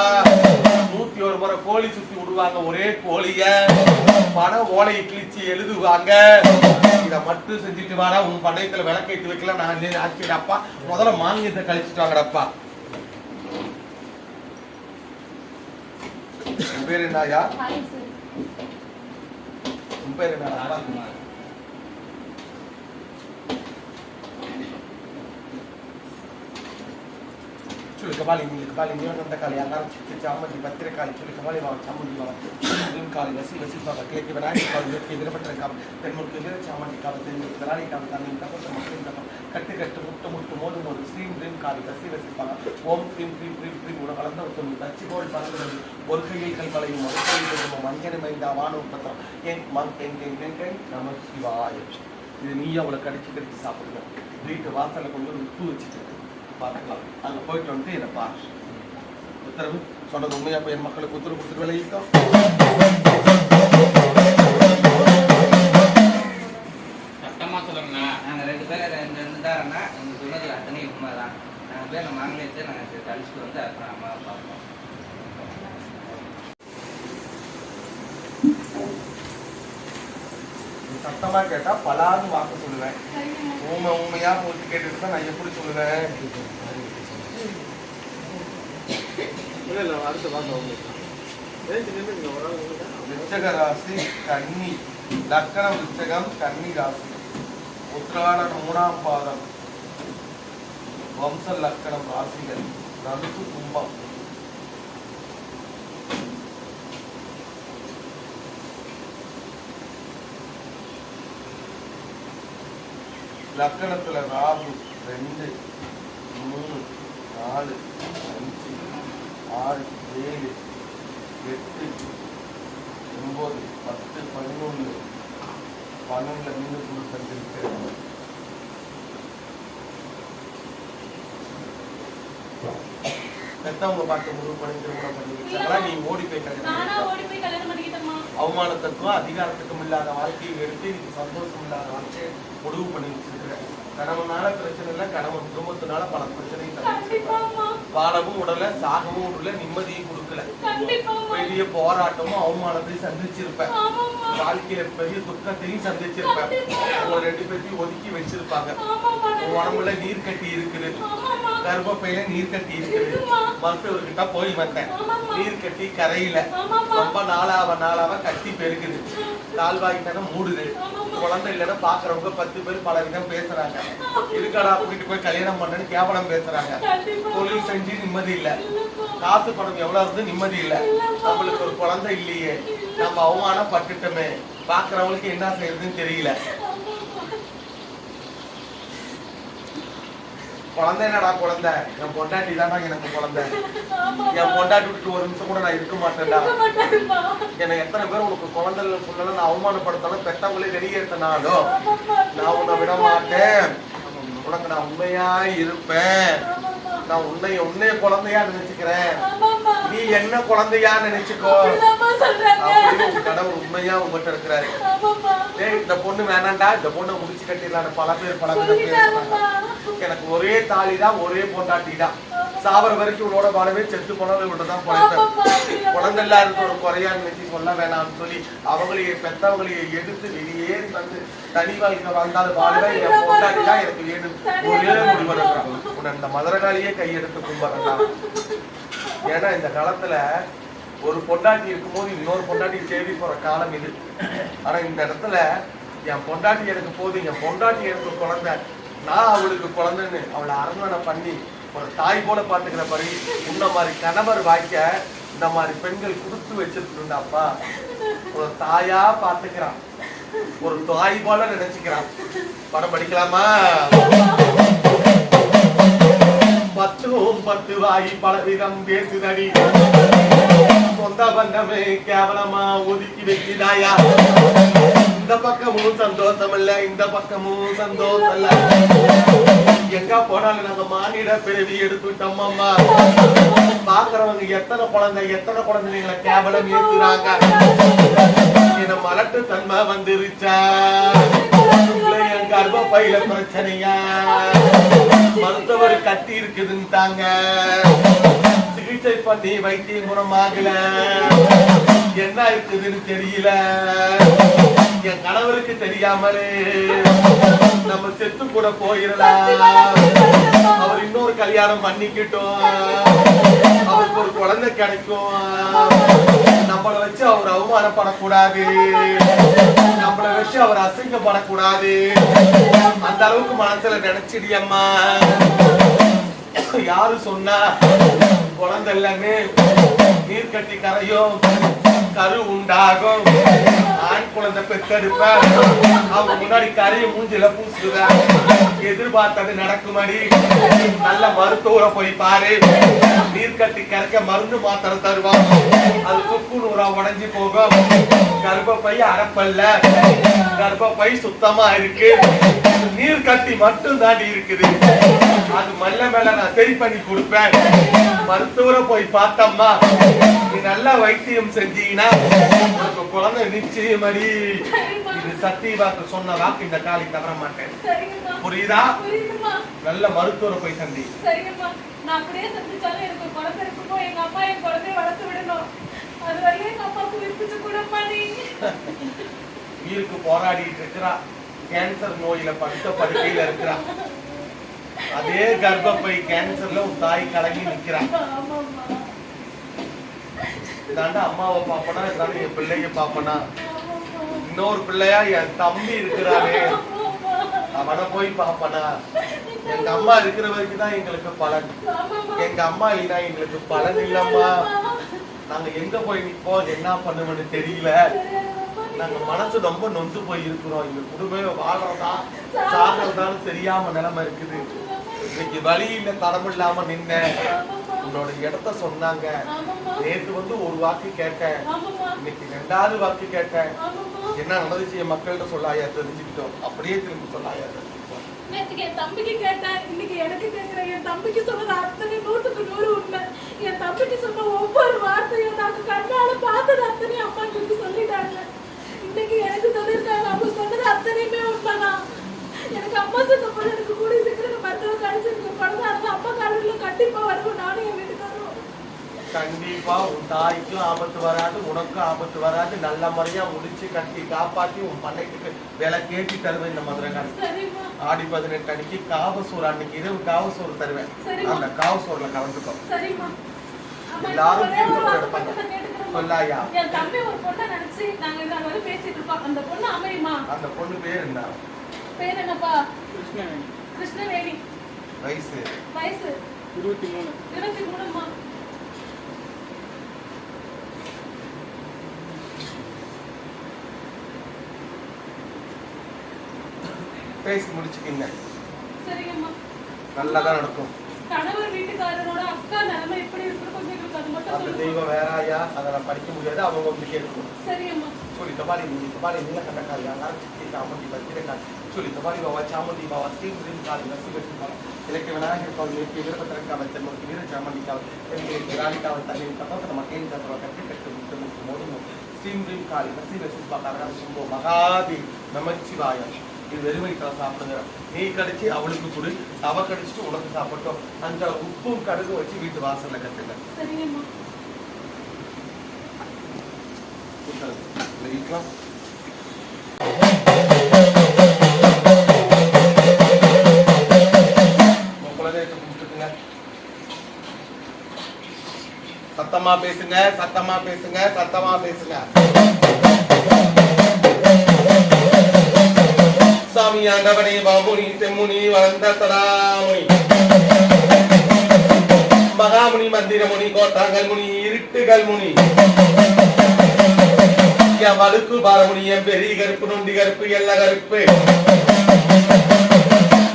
101 முறை கோழி சுத்தி விடுவாங்க. ஒரே கோழிய பண ஓலையை கிழிச்சு எழுதுவாங்க. இத மட்டும் செஞ்சுட்டு வாடா. உன் பண்டையத்துல விளக்கேற்றி வைக்கல. நான் ஆச்சுடப்பா. முதல்ல மானியத்தை கழிச்சுட்டு வாங்கடப்பா. உன் பேர் என்னயா? உன் பேர் என்ன? చులకబాలి మిల్కబాలి నియోనందకాలి అల్లారం చిక్కి చామంతి భద్రకాలి చులకబాలి వాడు చాముండి వాడు కాలి వసి వసి బాబా క్లిక్ వినాయక కాలి వ్యక్తి విరపట్ల కాలి తెన్ముడికి విర చామండి కాలి తెన్ముడికి విరాళి కాలి తన్ని తప్ప మొక్కలు తప్ప కట్టి కట్టు ముట్టు మోడు మోడు శ్రీం శ్రీం కాలి వసి వసి బాబా ஓம் க்ரீம் க்ரீம் க்ரீம் க்ரீம் உட கலந்த ஒருத்தம் தச்சி போல் பறந்து ஒரு கையில் கல்களையும் ஒரு கையில் மஞ்சள் மைந்தா வானம் பத்திரம் என் மங் என் நம சிவாய. இது நீ அவளை கடிச்சு கடிச்சு சாப்பிடுங்க. வீட்டு வாசலில் கொண்டு வந்து உப்பு வச்சுட்டு பார்த்துக்கலாம். அங்கே போயிட்டு வந்துட்டு என்னை பாரு. உத்தரவு சொன்னது உண்மையா போய் என் மக்களுக்கு உத்தரவு கொடுத்துட்டு விளையிட்டோம். சத்தமா சொல்லுங்கண்ணா. நாங்கள் 2 பேர் 2 தாரண்ணா. நீங்கள் சொன்னது அத்தனை உண்மை தான். நாங்கள் போய் நம்ம ஆங்கிலத்தை நாங்கள் கழிச்சுட்டு வந்து அப்புறம் அம்மா பார்ப்போம். சத்தமா கேட்டா பலாது வாக்கு சொல்லுவேன். ஊமையா மூச்சு கேட்டுட்டு தான் நான் எப்படி சொல்லுவேன். இல்லை அடுத்த பார்க்க விருச்சக ராசி கன்னி லக்கணம் விருச்சகம் கன்னி ராசி உத்திராடம் 3ஆம் பாதம் வம்ச லக்கணம் ராசிகள் நடுக்கு கும்பம். லக்கணத்துல ராகு 2 3 4 5 6 7 8 9 10 11 12 மீண்டும் குரு சந்திருக்கிறது. பெத்தவங்க பார்த்து முடிவு பண்ணி திருமணம் பண்ணி வச்சாங்களா? நீ ஓடி போய் கல்யாணம் பண்ணிக்கிட்டமா? அவமானத்துக்கும் அதிகாரத்துக்கும் இல்லாத வாழ்க்கையை எடுத்து இன்னைக்கு சந்தோஷம் இல்லாத வாழ்க்கையை முடிவு பண்ணி வச்சிருக்கிறேன். கணவனால பிரச்சனை இல்லை, கணவன் குடும்பத்தினால பல பிரச்சனையும் வாழவும் உடல சாகவும் உடல நிம்மதியும் கொடுக்கல. பெரிய போராட்டமும் அவமானத்தையும் சந்திச்சிருப்பேன். வாழ்க்கையில பெரிய துக்கத்தையும் சந்திச்சிருப்பேன். உங்க 2 பேரையும் ஒதுக்கி வச்சிருப்பாங்க. உடம்புல நீர் கட்டி இருக்குது, கர்ப்பப்பையில நீர் கட்டி இருக்குது. மருத்துவர்கிட்ட போய் வந்தேன். நீர் கட்டி கரையில ரொம்ப நாளாவ கட்டி பெருகுது. கால்வாய்க்கு மூடுது. குழந்தை இல்லைன்னா பாக்குறவங்க 10 பேர் பல விதம் பேசுறாங்க. இதுக்கடா கூட்டிட்டு போய் கல்யாணம் பண்ணு கேவலம் பேசுறாங்க. தொழில் செஞ்சு நிம்மதி இல்ல, காசு பணம் எவ்வளவு இருந்து நிம்மதி இல்ல. நம்மளுக்கு ஒரு குழந்தை இல்லையே, நம்ம அவமானம் பட்டுட்டோமே, பாக்குறவங்களுக்கு என்ன செய்யறதுன்னு தெரியல. குழந்தை என்னடா குழந்தை? என் பொண்டாட்டி தானா எனக்கு குழந்தை. என் பொண்டாட்டி விட்டு ஒரு நிமிஷம் கூட நான் இருக்க மாட்டேன்டா. என்னை எத்தனை பேர் உனக்கு குழந்தை சொல்லல நான் அவமானப்படுத்தாலும் பெற்றவங்களே வெளியேற்றினாலும் நான் உன்னை விட மாட்டேன். உனக்கு நான் உண்மையா இருப்பேன். நான் உன்னைய குழந்தையா நினைச்சுக்கிறேன். நீ என்ன குழந்தையா நினைச்சுக்கோ அப்படின்னு உங்க கடவுள் உண்மையா உங்ககிட்ட இருக்கிறாரு. இந்த பொண்ணு வேணாண்டா, இந்த பொண்ணை முடிச்சு கட்டிடலாம் பல பேர் பேசுறாங்க. எனக்கு ஒரே தாலி தான், ஒரே பொண்டாட்டி தான். சாவர வரைக்கும் உன்னோட வாழவே, செத்து போனாலும் இவ்வளவுதான் குழந்தை. குழந்தை இல்லாத ஒரு குறையா நினைச்சு சொல்ல வேணாம்னு சொல்லி அவங்களையே பெத்தவங்களையே எடுத்து வெளியே தந்து தனி வாழ்க்கை வாழ்ந்தாலும் வாழவே என் பொண்டாட்டி தான் எனக்கு வேணும். ஒரே முடிவெடுக்கிறாங்க. உன்னை இந்த மதுரகாலியே கையெடுத்து கும்பிடுறான். ஏன்னா இந்த காலத்துல ஒரு பொண்டாட்டி இருக்கும்போது இன்னொரு பொண்டாட்டி தேடி போற காலம் இது. ஆனா இந்த இடத்துல என் பொண்டாட்டி எனக்கு போதும், என் பொண்டாட்டி எனக்கு குழந்தை, நான் அவளுக்கு குழந்தைன்னு அவளை அரண்மனை பண்ணி ஒரு தாய் போல பாத்துக்கிற மாதிரி இந்த மாதிரி கணவர் வாய்க்க இந்த மாதிரி பெண்கள் கொடுத்து வச்சிருந்தாப்பா. ஒரு தாயா பாத்துக்கிறான், ஒரு தாய் போல நினைச்சுக்கிறான். படம் படிக்கலாமா? 10 வாய் பலவிதம் பேசுதடி, சொந்த பந்தமே கேவலமா ஒதுக்கி வைக்கிறாயா. இந்த பக்கமும் சந்தோஷம் இல்ல, இந்த பக்கமும் சந்தோஷம் இல்ல. எங்க போனாலும் நாங்க மானிட பிறவி எடுத்துட்டோம். அம்மா பாக்குறவங்க எத்தனை குழந்தைங்களை கேவலம் ஏசுறாங்க. என்ன மலட்டு தன்மை வந்துருச்சா? என் கர்ப்பப்பையில பிரச்சனையா? மருத்துவர் கட்டி இருக்குதுன்னுட்டாங்க, சிகிச்சை பண்ணி வைத்தியம் குணமாகல. என்ன இருக்குதுன்னு தெரியல. என் கணவருக்கு தெரியாமலே நம்ம செத்து கூட போயிடலாம். அவர் இன்னொரு கல்யாணம் பண்ணிக்கிட்டோம், அவருக்கு ஒரு குழந்தை கிடைக்கும். நம்மளை வச்சு அவர் அவமானப்படக்கூடாது, நம்மளை வச்சு அவர் அசிங்கப்படக்கூடாது. அந்த அளவுக்கு மனசுல நினைச்சிடியம்மா. யாரு சொன்னா குழந்தை இல்லைன்னு? நீர் கட்டி கரையும், கரு உண்டாகும், ஆண் குழந்தை பெத்தெடுப்ப, அவங்க முன்னாடி கரையை மூஞ்சில பூசுவேன். எதிர்பார்த்தது நடக்குமடி. நல்ல மருத்துவரை போய் பாரு. நீர் கட்டி கரைக்க மருந்து மாத்திரை தருவான். அது துப்பு நூறா உடஞ்சி போகும். கர்ப்பப்பை அரைப்பல்ல, கர்ப்பப்பை சுத்தமா இருக்கு. நீர் கட்டி மட்டும் தாண்டி இருக்குது. அது மல்ல மேல நான் சரி பண்ணி கொடுப்பேன். மருத்துவரை போய் பார்த்தம்மா, நீ நல்லா வைத்தியம் செஞ்சீங்கன்னா உனக்கு குழந்தை நிச்சயமடி. இது சத்திய வாக்கு, சொன்ன வாக்கு இந்த காலை தவற மாட்டேன். புரியுதா? நல்ல மருத்துவரை போய் சந்தி. நான் அப்படியே சந்திச்சாலும் எனக்கு குழந்தை இருக்கணும். எங்க அம்மா என் குழந்தைய வளர்த்து விடணும். அது வரையும் எங்க அம்மாவுக்கு விற்பிச்சு கூடப்பா நீ. உயிருக்கு போராடிட்டு இருக்கிறா. கேன்சர் நோயில படுத்த படுக்கையில இருக்கிறா. அதே கர்ப்பப்பை கேன்சர்ல உன் தாய் கலங்கி நிக்கிறான். இதாண்டா அம்மாவை பாப்பனா, இதாண்டா என் பிள்ளைய பாப்பனா. இன்னொரு பிள்ளையா என் தம்பி இருக்கிறானே, அவனை போய் பாப்பனா. எங்க அம்மா இருக்கிற வரைக்கும் தான் எங்களுக்கு பலன். எங்க அம்மா இல்லைன்னா எங்களுக்கு பலன் இல்லம்மா. நாங்க எங்க போய் நிற்போம், என்ன பண்ணுவோம்னு தெரியல. நாங்க மனசு ரொம்ப நொந்து போய் இருக்கிறோம். எங்க குடும்பமே வாழ்றதா சாகிறதான்னு தெரியாம நிலைமை இருக்குது. இன்னைக்கு வழியில தரம் இல்லாம நின்ன உன்னோட இடத்த சொன்னாங்க. நேற்று வந்து ஒரு வாக்கு கேட்டேன், இன்னைக்கு 2வது வாக்கு கேட்டேன். என்ன நடந்துச்சு என் மக்கள்கிட்ட சொல்லாயா தெரிஞ்சுக்கிட்டோம். அப்படியே திரும்பி சொல்லாயா தெரிஞ்சுக்கிட்டோம். நேற்றுக்கு என் தம்பிக்கு கேட்டேன், இன்னைக்கு எனக்கு கேட்கிறேன். என் தம்பிக்கு சொன்னது அத்தனை 100க்கு 100 உண்மை. என் தம்பிக்கு சொன்ன ஒவ்வொரு வார்த்தையும் நாங்க கண்ணால பார்த்தது அத்தனையும் அம்மா கிட்ட சொல்லிட்டாங்க. இன்னைக்கு எனக்கு சொல்லியிருக்காங்க, அவங்க சொன்னது அத்தனையுமே உண்மைதான். எனக்கு அம்மா சொன்ன போது எனக்கு கூடி சீக்கிரம் மருத்துவம் கிடைச்சிருக்கு. குழந்தை அந்த அம்மா காலையில கண்டிப்பா வருவோம். நானும் என் வீட்டுக்காரும் கண்டிப்பா உன் தாய்க்கும் ஆபத்து வராது, உனக்கும் ஆபத்து வராது. நல்ல முறையா முடிச்சு கட்டி காப்பாத்தி உன் பண்ணைக்கு வேலை கேட்டி தருவேன். இந்த மதுரைக்காரன் ஆடி 18 அன்னைக்கு காவசோறு, அன்னைக்கு இரவு காவசோறு தருவேன். அந்த காவசோறுல கலந்துக்கோ. எல்லாரும் சொல்லாயா? என் தம்பி ஒரு பொண்ணை நினைச்சு நாங்க பேசிட்டு இருக்கோம். அந்த பொண்ணு அமையுமா? அந்த பொண்ணு பேர் என்ன? பேர் என்னப்பா? கிருஷ்ணவேணி. வயசு 23. பேசி முடிச்சுக்கிங்க. சரிங்கம்மா. நல்லதான் நடக்கும். கணவர் வீட்டுக்காரரோட அக்கா நிலைமை எப்படி இருக்கு கொஞ்சம் எனக்கு அது மட்டும் அந்த சொல்லுங்க. தெய்வம் வேறாயா? அதை நான் படிக்க முடியாது. அவங்க வந்து கேட்கணும். சரிங்கம்மா. சொல்லி தபாரி நீல கட்டக்காரியா சாமுண்டி பத்திரக்காரி சொல்லி தபாரி பாபா சாமுண்டி பாபா ஸ்ரீ காளி நரசிம்ம இலக்கிய விநாயகர் காவல் இலக்கிய வீரபத்திரக்காவல் தென்மொழி வீர சாமுண்டி காவல் எங்களுக்கு ராணிக்காவல் தண்ணீர் கட்டோத்தர மக்களின் தத்துவ கட்டி கட்டு முட்டு முட்டு மோதும் ஸ்ரீம் காளி நரசிம்ம காரணம் சும்போ மகாதி நமச்சிவாய. இது வெறுமைக்காக சாப்பிடுங்க. நீ கடிச்சு அவளுக்கு கொடு, அவ கடிச்சிட்டு உனக்கு சாப்பிட்டோம். அந்த உப்பும் கடுகு வச்சு வீட்டு வாசல்ல கட்டுங்க. சரிங்கம்மா. சத்தமா பேசுங்க, சத்தமா பேசுங்க, சத்தமா பேசுங்க. சாமி ஆண்டவனே பாபுனி செம்முனி வளர்ந்த தடாமுனி மகாமுனி மந்திரமுனி கோட்டாங்கல் முனி இருட்டுகள் முனி என் வழுக்கு பாலமுனி என் பெரிய கருப்பு நொண்டி கருப்பு எல்ல கருப்பு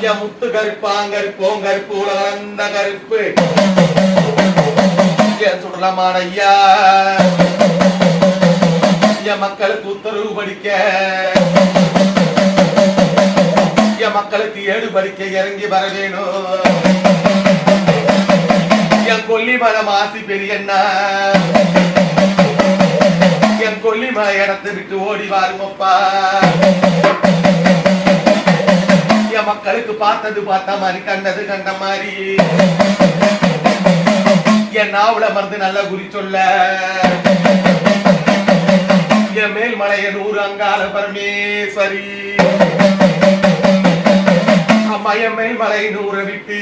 என் முத்து கருப்பாங்கருப்போம் கருப்பு உலகந்த கருப்பு என் சுடலமான ஐயா என் மக்களுக்கு உத்தரவு படிக்க என் மக்களுக்கு 7 படிக்க இறங்கி வர வேணும். என் கொல்லிமலை ஆசி பெரியண்ணா என் கொல்லிமலை இடத்தை விட்டு ஓடி வாருமப்பா. என் மக்களுக்கு பார்த்தது பார்த்த மாதிரி கண்டது கண்ட மாதிரி என் நாவல மருந்து நல்ல குறி சொல்ல என் மேல்மலைய 100 அங்காள பரமேஸ்வரி அம்மா என் மேல்மலை 100 விட்டு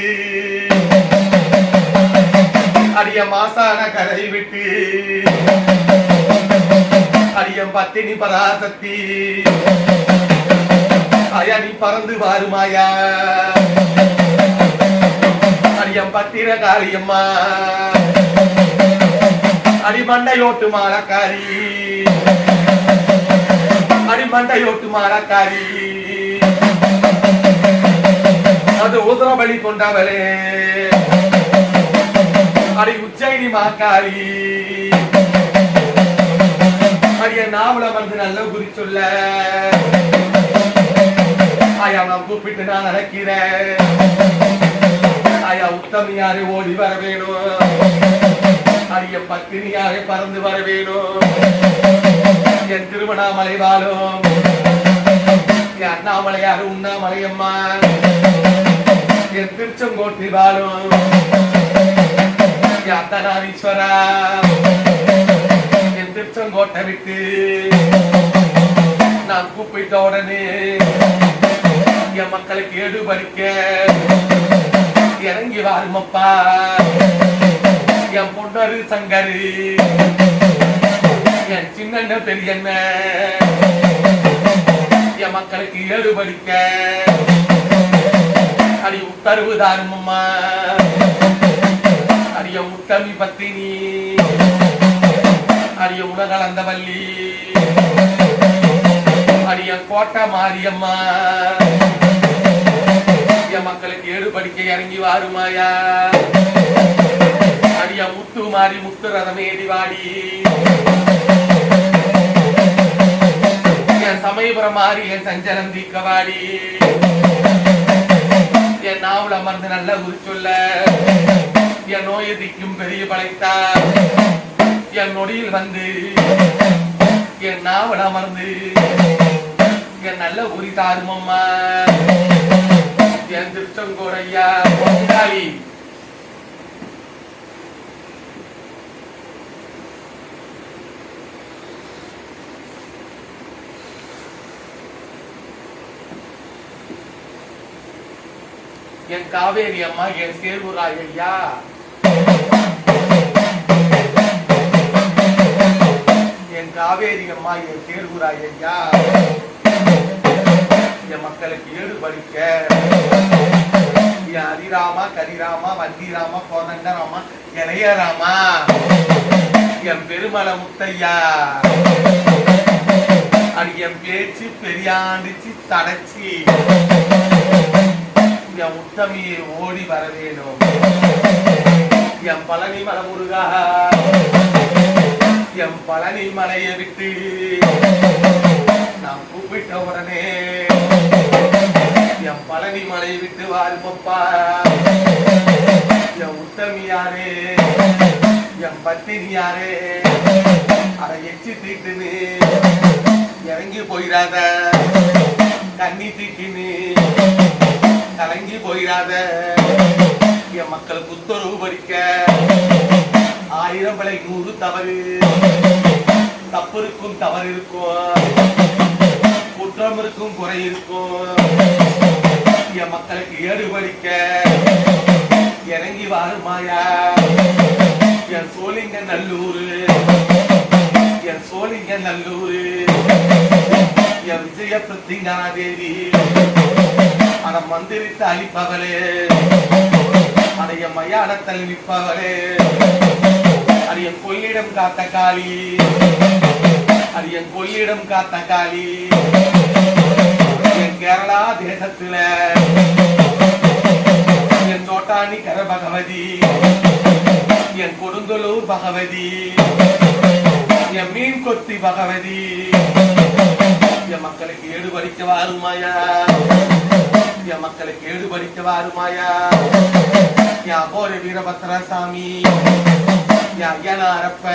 அடிய மாசான கரை விட்டு அடியம் பத்தினி பராசக்தி அயா நீ பறந்து வாருமாயா அடியம் பத்திர காரியம்மா அடிமண்டையோட்டு மாலக்காரி அடிமண்டையோட்டு மாலக்காரி அது உதரபலி கொண்டவளே அடி உச்சைனி மாக்காரி அடிய நாவல வந்து நல்ல குறி சொல்ல ஆயா நான் கூப்பிட்டு நான் நடக்கிறேன் ஆயா உத்தமியாரு ஓடி வர வேணும் அடிய பத்தினியாக பறந்து வர வேணும் என் திருவண்ணாமலை வாழும் என் அண்ணாமலையாரு உண்ணாமலையம்மா என் திருச்செங்கோட்டி வாழும் என் அர்த்தநாதீஸ்வரா என் திருச்செங்கோட்டை விட்டு நான் கூப்பிட்ட உடனே என் மக்களுக்கு ஏடு பறிக்க இறங்கி வாருமப்பா என் பொன்னரு சங்கரு என் சின்ன பெரியண்ண என் மக்களுக்கு ஏடு பறிக்க அடி உத்தரவு தாருமம்மா அடிய உத்தமி பத்தினி அடிய உலகளந்த வள்ளி அடிய கோட்டை மாரியம்மா என் மக்களுக்கு ஏடு படிக்க இறங்கி வாருமாயா அடிய முத்து மாறி முத்து ரதமேடி வாடி என் சமயபுரம் மாறி என் சஞ்சலம் தீக்கவாடி என் நாவல் அமர்ந்து நல்ல குறி சொல்ல என் நோயை திக்கும் பெரிய படைத்தார் என் நொடியில் வந்து என் நாவல் அமர்ந்து என் நல்ல குறி தாருமம்மா என் திருச்செங்கோடையா பொங்காளி என் காவேரி அம்மா என் சேர்வுராய் ஐயா என் காவேரி அம்மா என் சேர்வுராய் ஐயா என் மக்களுக்கு ஏடு படிக்க என் ஹரிராமா கரிராமா வந்திராமா கோதண்டராமா இளையராமா என் பெருமல முத்தையா அது என் பேச்சு பெரியாண்டிச்சு தடைச்சி என் உத்தமியை ஓடி வர வேணும் என் பழனி மலை முருகா என் பழனி மலையை விட்டு நான் கூப்பிட்ட உடனே என் பழனி மலையை விட்டு வாழ்ப்பப்பா என் உத்தமியாரே என் பத்தினியாரே அதை எச்சி தீட்டுன்னு இறங்கி போயிடாத கண்ணி தீட்டின்னு கலங்கி போயிடாத என் மக்களுக்கு உத்தரவு படிக்க 1000 பிழை 100 தவறு தப்பு இருக்கும் தவறு இருக்கும் குற்றம் இருக்கும் குறை இருக்கும் என் மக்களுக்கு ஏடு படிக்க இறங்கி வாருமாயா என் சோழிங்க நல்லூரு என் சோழிங்க நல்லூரு என் விஜய பிரத்திங்கனா தேவி அட மந்திரித்த அழிப்பவளே அடைய மையானத்தல் நிற்பவளே அடிய கொள்ளிடம் காத்த காளி அடிய கொள்ளிடம் காத்த காளி என் கேரளா தேசத்துல என் தோட்டாணி கர பகவதி என் கொடுங்கலூர் பகவதி என் மீன் கொத்தி பகவதி என் மக்களுக்கு ஏடு படிக்க வாருமாயா என் மக்களுக்கு ஏடு படிக்க வாருமாயா என் அபோர வீரபத்ர சாமி என் ஐயனாரப்ப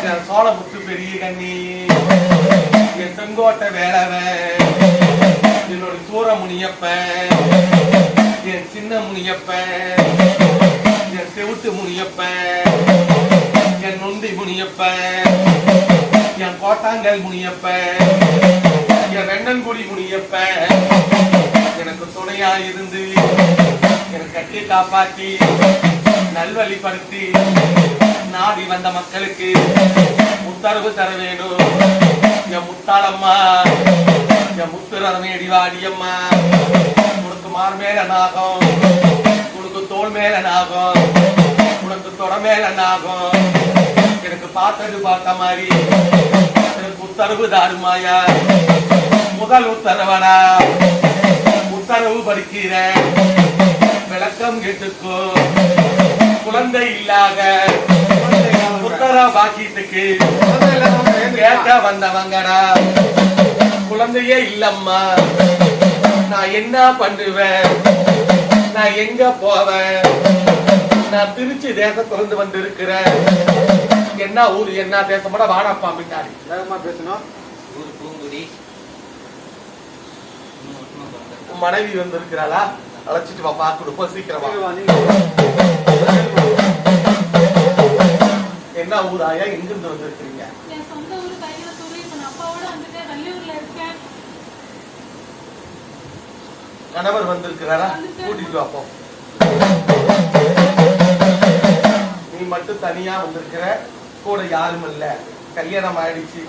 என் சோழமுத்து பெரிய கண்ணி என் செங்கோட்டை வேளவன் என்னோட சூர முனியப்பன் என் சின்ன முனியப்பன் என் செவுட்டு முனியப்பன் என் நொண்டி முனியப்பன் என் கோட்டாங்கல் முனியப்பன் என் வெண்ணங்குடி முனியப்பன் எனக்கு துணையா இருந்து எனக்கு கட்டி காப்பாற்றி நல்வழிப்படுத்தி நாடி வந்த மக்களுக்கு உத்தரவு தர வேணும் என் முத்தாளம்மா என் முத்துரதமேடி வாடியம்மா உனக்கு மார்மேல நாகம் உனக்கு தோல் மேல நாகம், உனக்கு தொட மேல நாகம். எனக்கு பார்த்தது பார்த்த மாதிரி எனக்கு உத்தரவு தாருமாயா. முதல் உத்தரவனா உத்தரவு படிக்கிறேன், விளக்கம் கேட்டுக்கோ. குழந்தை இல்லாத உத்தர பாக்கியத்துக்கு கேட்க வந்தவங்கடா. குழந்தையே இல்லம்மா, நான் என்ன பண்ணுவேன், நான் எங்க போவேன். நான் திருச்சி தேசத்திலிருந்து வந்து இருக்கிறேன். என்ன ஊர் என்ன தேசம் கூட வாடப்பா பின்னாடி வேகமா பேசணும். ஊர் பூங்குடி. உன் மனைவி வந்து இருக்கிறாளா? அழைச்சிட்டு வா, பார்க்கணும் சீக்கிரமா. என்ன ஊர் ஆயா, எங்கிருந்து வந்து இருக்கிறீங்க? என் சொந்த ஊரு தைலத்தூர். இப்ப நான் அப்பாவோட வந்துட்டேன், வள்ளியூர்ல இருக்கேன். கணவர் வந்திருக்கிறாரா? கூட்டிட்டு வாப்போ. நீ மட்டும் தனியா வந்திருக்கிற, கூட யாரும் இல்ல. கல்யாணம் ஆயிடுச்சு,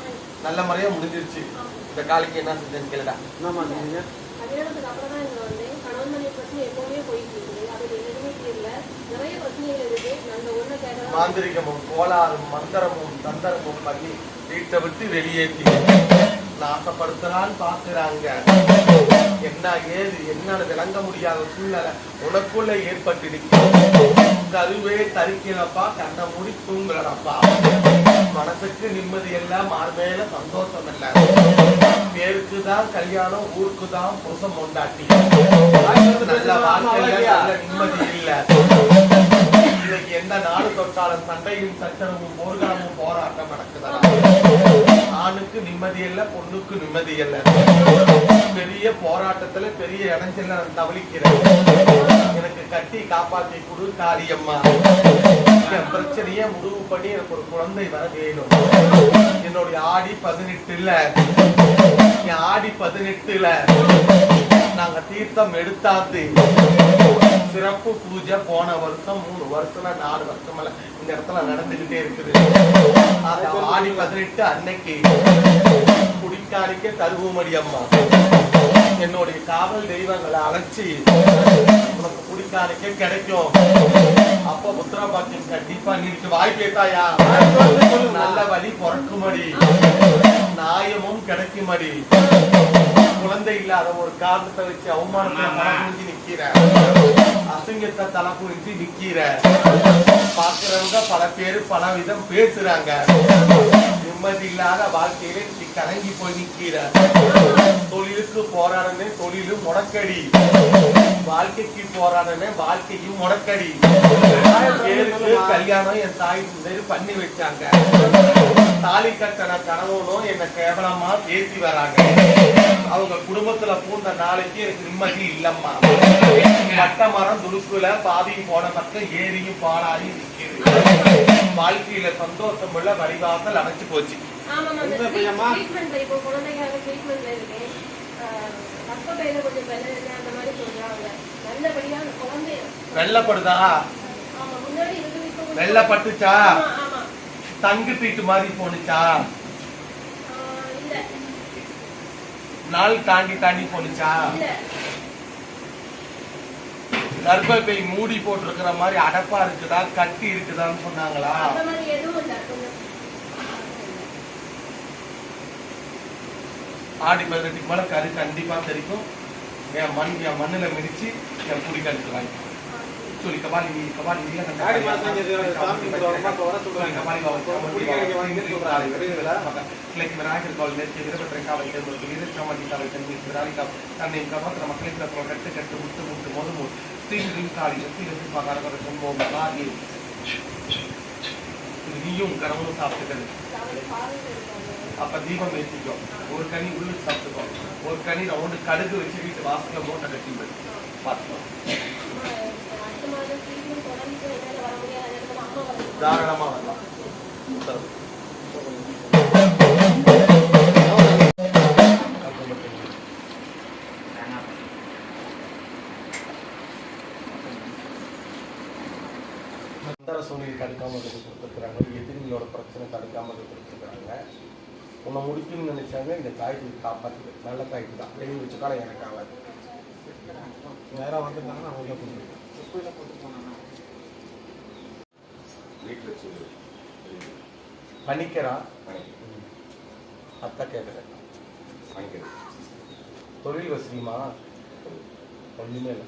நல்ல முறையா முடிஞ்சிருச்சு. இந்த காலைக்கு என்ன செஞ்சேன்னு கேளுடா. என்னம்மா நீங்க? கல்யாணத்துக்கு அப்புறம் தான் இங்க வந்தேன். கணவன் மனைவி பிரச்சனை எப்பவுமே போயிட்டு இருக்குது. அது எதுவுமே தெரியல. நிறைய பிரச்சனைகள் இருக்கு. நாங்க ஒண்ணு கேட்கறோம். மாந்திரிகமும் கோளாறும் மந்திரமும் தந்திரமும் பண்ணி வீட்டை விட்டு வெளியேற்றி நாசப்படுத்தலான்னு பாக்குறாங்க. என்ன ஏது என்னன்னு விளங்க முடியாத சூழ்நிலை உனக்குள்ள ஏற்பட்டிருக்கு. கருவே தரிக்கிறப்பா, கண்ணை மூடி தூங்குறப்பா. மனசுக்கு நிம்மதி எல்லாம், மார்மேல சந்தோஷம் இல்ல. பேருக்குதான் கல்யாணம், ஊருக்குதான் புருஷம் கொண்டாட்டி. நல்ல வாழ்க்கையில நல்ல நிம்மதி இல்ல. இன்னைக்கு எந்த நாடு தொட்டாலும் சண்டையும் சச்சரவும் போர்க்களமும் போராட்டம் நடக்குதா. ஆணுக்கு நிம்மதி இல்ல, பொண்ணுக்கு நிம்மதி இல்ல. பெரிய போராட்டத்துல பெரிய இடைஞ்சல நான் தவளிக்கிறேன். எனக்கு கட்டி காப்பாற்றி கொடு காரியம்மா. என் பிரச்சனைய முடிவு பண்ணி எனக்கு ஒரு குழந்தை வர வேணும். என்னுடைய ஆடி 18 என் ஆடி 18 நாங்க தீர்த்தம் எடுத்தாந்து சிறப்பு பூஜை போன வருஷம் 3 வருஷம் 4 வருஷம் இந்த இடத்துல நடந்துகிட்டே இருக்குது. ஆடி 18 அன்னைக்கு குடிக்காரிக்க தருவுமடி அம்மா என்னுடைய காவல் தெய்வங்களை அழைச்சி உனக்கு குடிக்காரிக்க கிடைக்கும். அப்ப புத்திரபாக்கியம் கண்டிப்பா நீக்கு வாய் பேத்தாயா. நல்ல வழி பிறக்குமடி, நியாயமும் கிடைக்குமடி. குழந்தை இல்லாத ஒரு காரணத்தை வச்சு அவமானத்தை தலை நிக்கிற, அசிங்கத்தை தலை புரிஞ்சு நிக்கிற. பாக்குறவங்க பல பேரு பல விதம் பேசுறாங்க. நிம்மதி இல்லாத வாழ்க்கையில நீ கலங்கி போய் நிக்கிற. தொழிலுக்கு போராடனே தொழிலும் முடக்கடி, வாழ்க்கைக்கு போராடனே வாழ்க்கையும் முடக்கடி. கல்யாணம் என் தாய் பண்ணி வச்சாங்க. தாலி கட்டண கணவனும் என்ன கேவலமா பேசி வராங்க. அவங்க குடும்பத்துல பூந்த நாளைக்கு எனக்கு நிம்மதி இல்லம்மா. பட்ட மரம் துடுப்புல பாதியும் போன பக்கம் ஏரியும் பாலாயும் நிக்கிறது. வாழ்க்கையில சந்தோஷம் உள்ள வழிவாசல் அடைச்சு போச்சு. வெள்ளப்படுதா? வெள்ளப்பட்டுச்சா? தங்கு பீட்டு மாதிரி போனுச்சா? நாள் தாண்டி தாண்டி போனுச்சா? கர்ப்பப்பை மூடி போட்டிருக்கிற மாதிரி அடப்பா இருக்குதா, கட்டி இருக்குதான்னு சொன்னாங்களா? ஆடி 18 மேல கரு கண்டிப்பா தெரிக்கும். என் மண்ணுல மிதிச்சு என் குடி கருத்து வாங்கி சொல்லி கபாலி கபாலி நீயும் கனவும் சாப்பிட்டுக்கிறது. அப்ப தீபம் ஏற்றிக்கோ. ஒரு கனி உள்ளுக்கு சாப்பிட்டுக்கோ. ஒரு கனி ரவுண்டு கடுகு வச்சு வீட்டு வாசல மூட்டை கட்டி பார்த்துக்கோ. தாராளமா வரலாம். சூழ்நிலை தடுக்காம கொடுத்துருக்குறாங்க. எதிரிகளோட பிரச்சனை தடுக்காம கொடுத்துருக்குறாங்க. உன்னை முடிக்கணும்னு நினைச்சாங்க. இந்த தாய்க்கு காப்பாற்று நல்ல தாய்க்கு தான். எழுதி வச்சுக்கால எனக்கு ஆகாது. நேரம் வந்துருந்தாங்கன்னா அவங்க கொடுத்துருக்கேன். குப்பையில போட்டு போனானா? வீட்டில் வச்சு பண்ணிக்கிறா அத்தா கேட்குறேன் பண்ணிக்கிறேன் தொழில் வசதிமா ஒன்றுமே இல்லை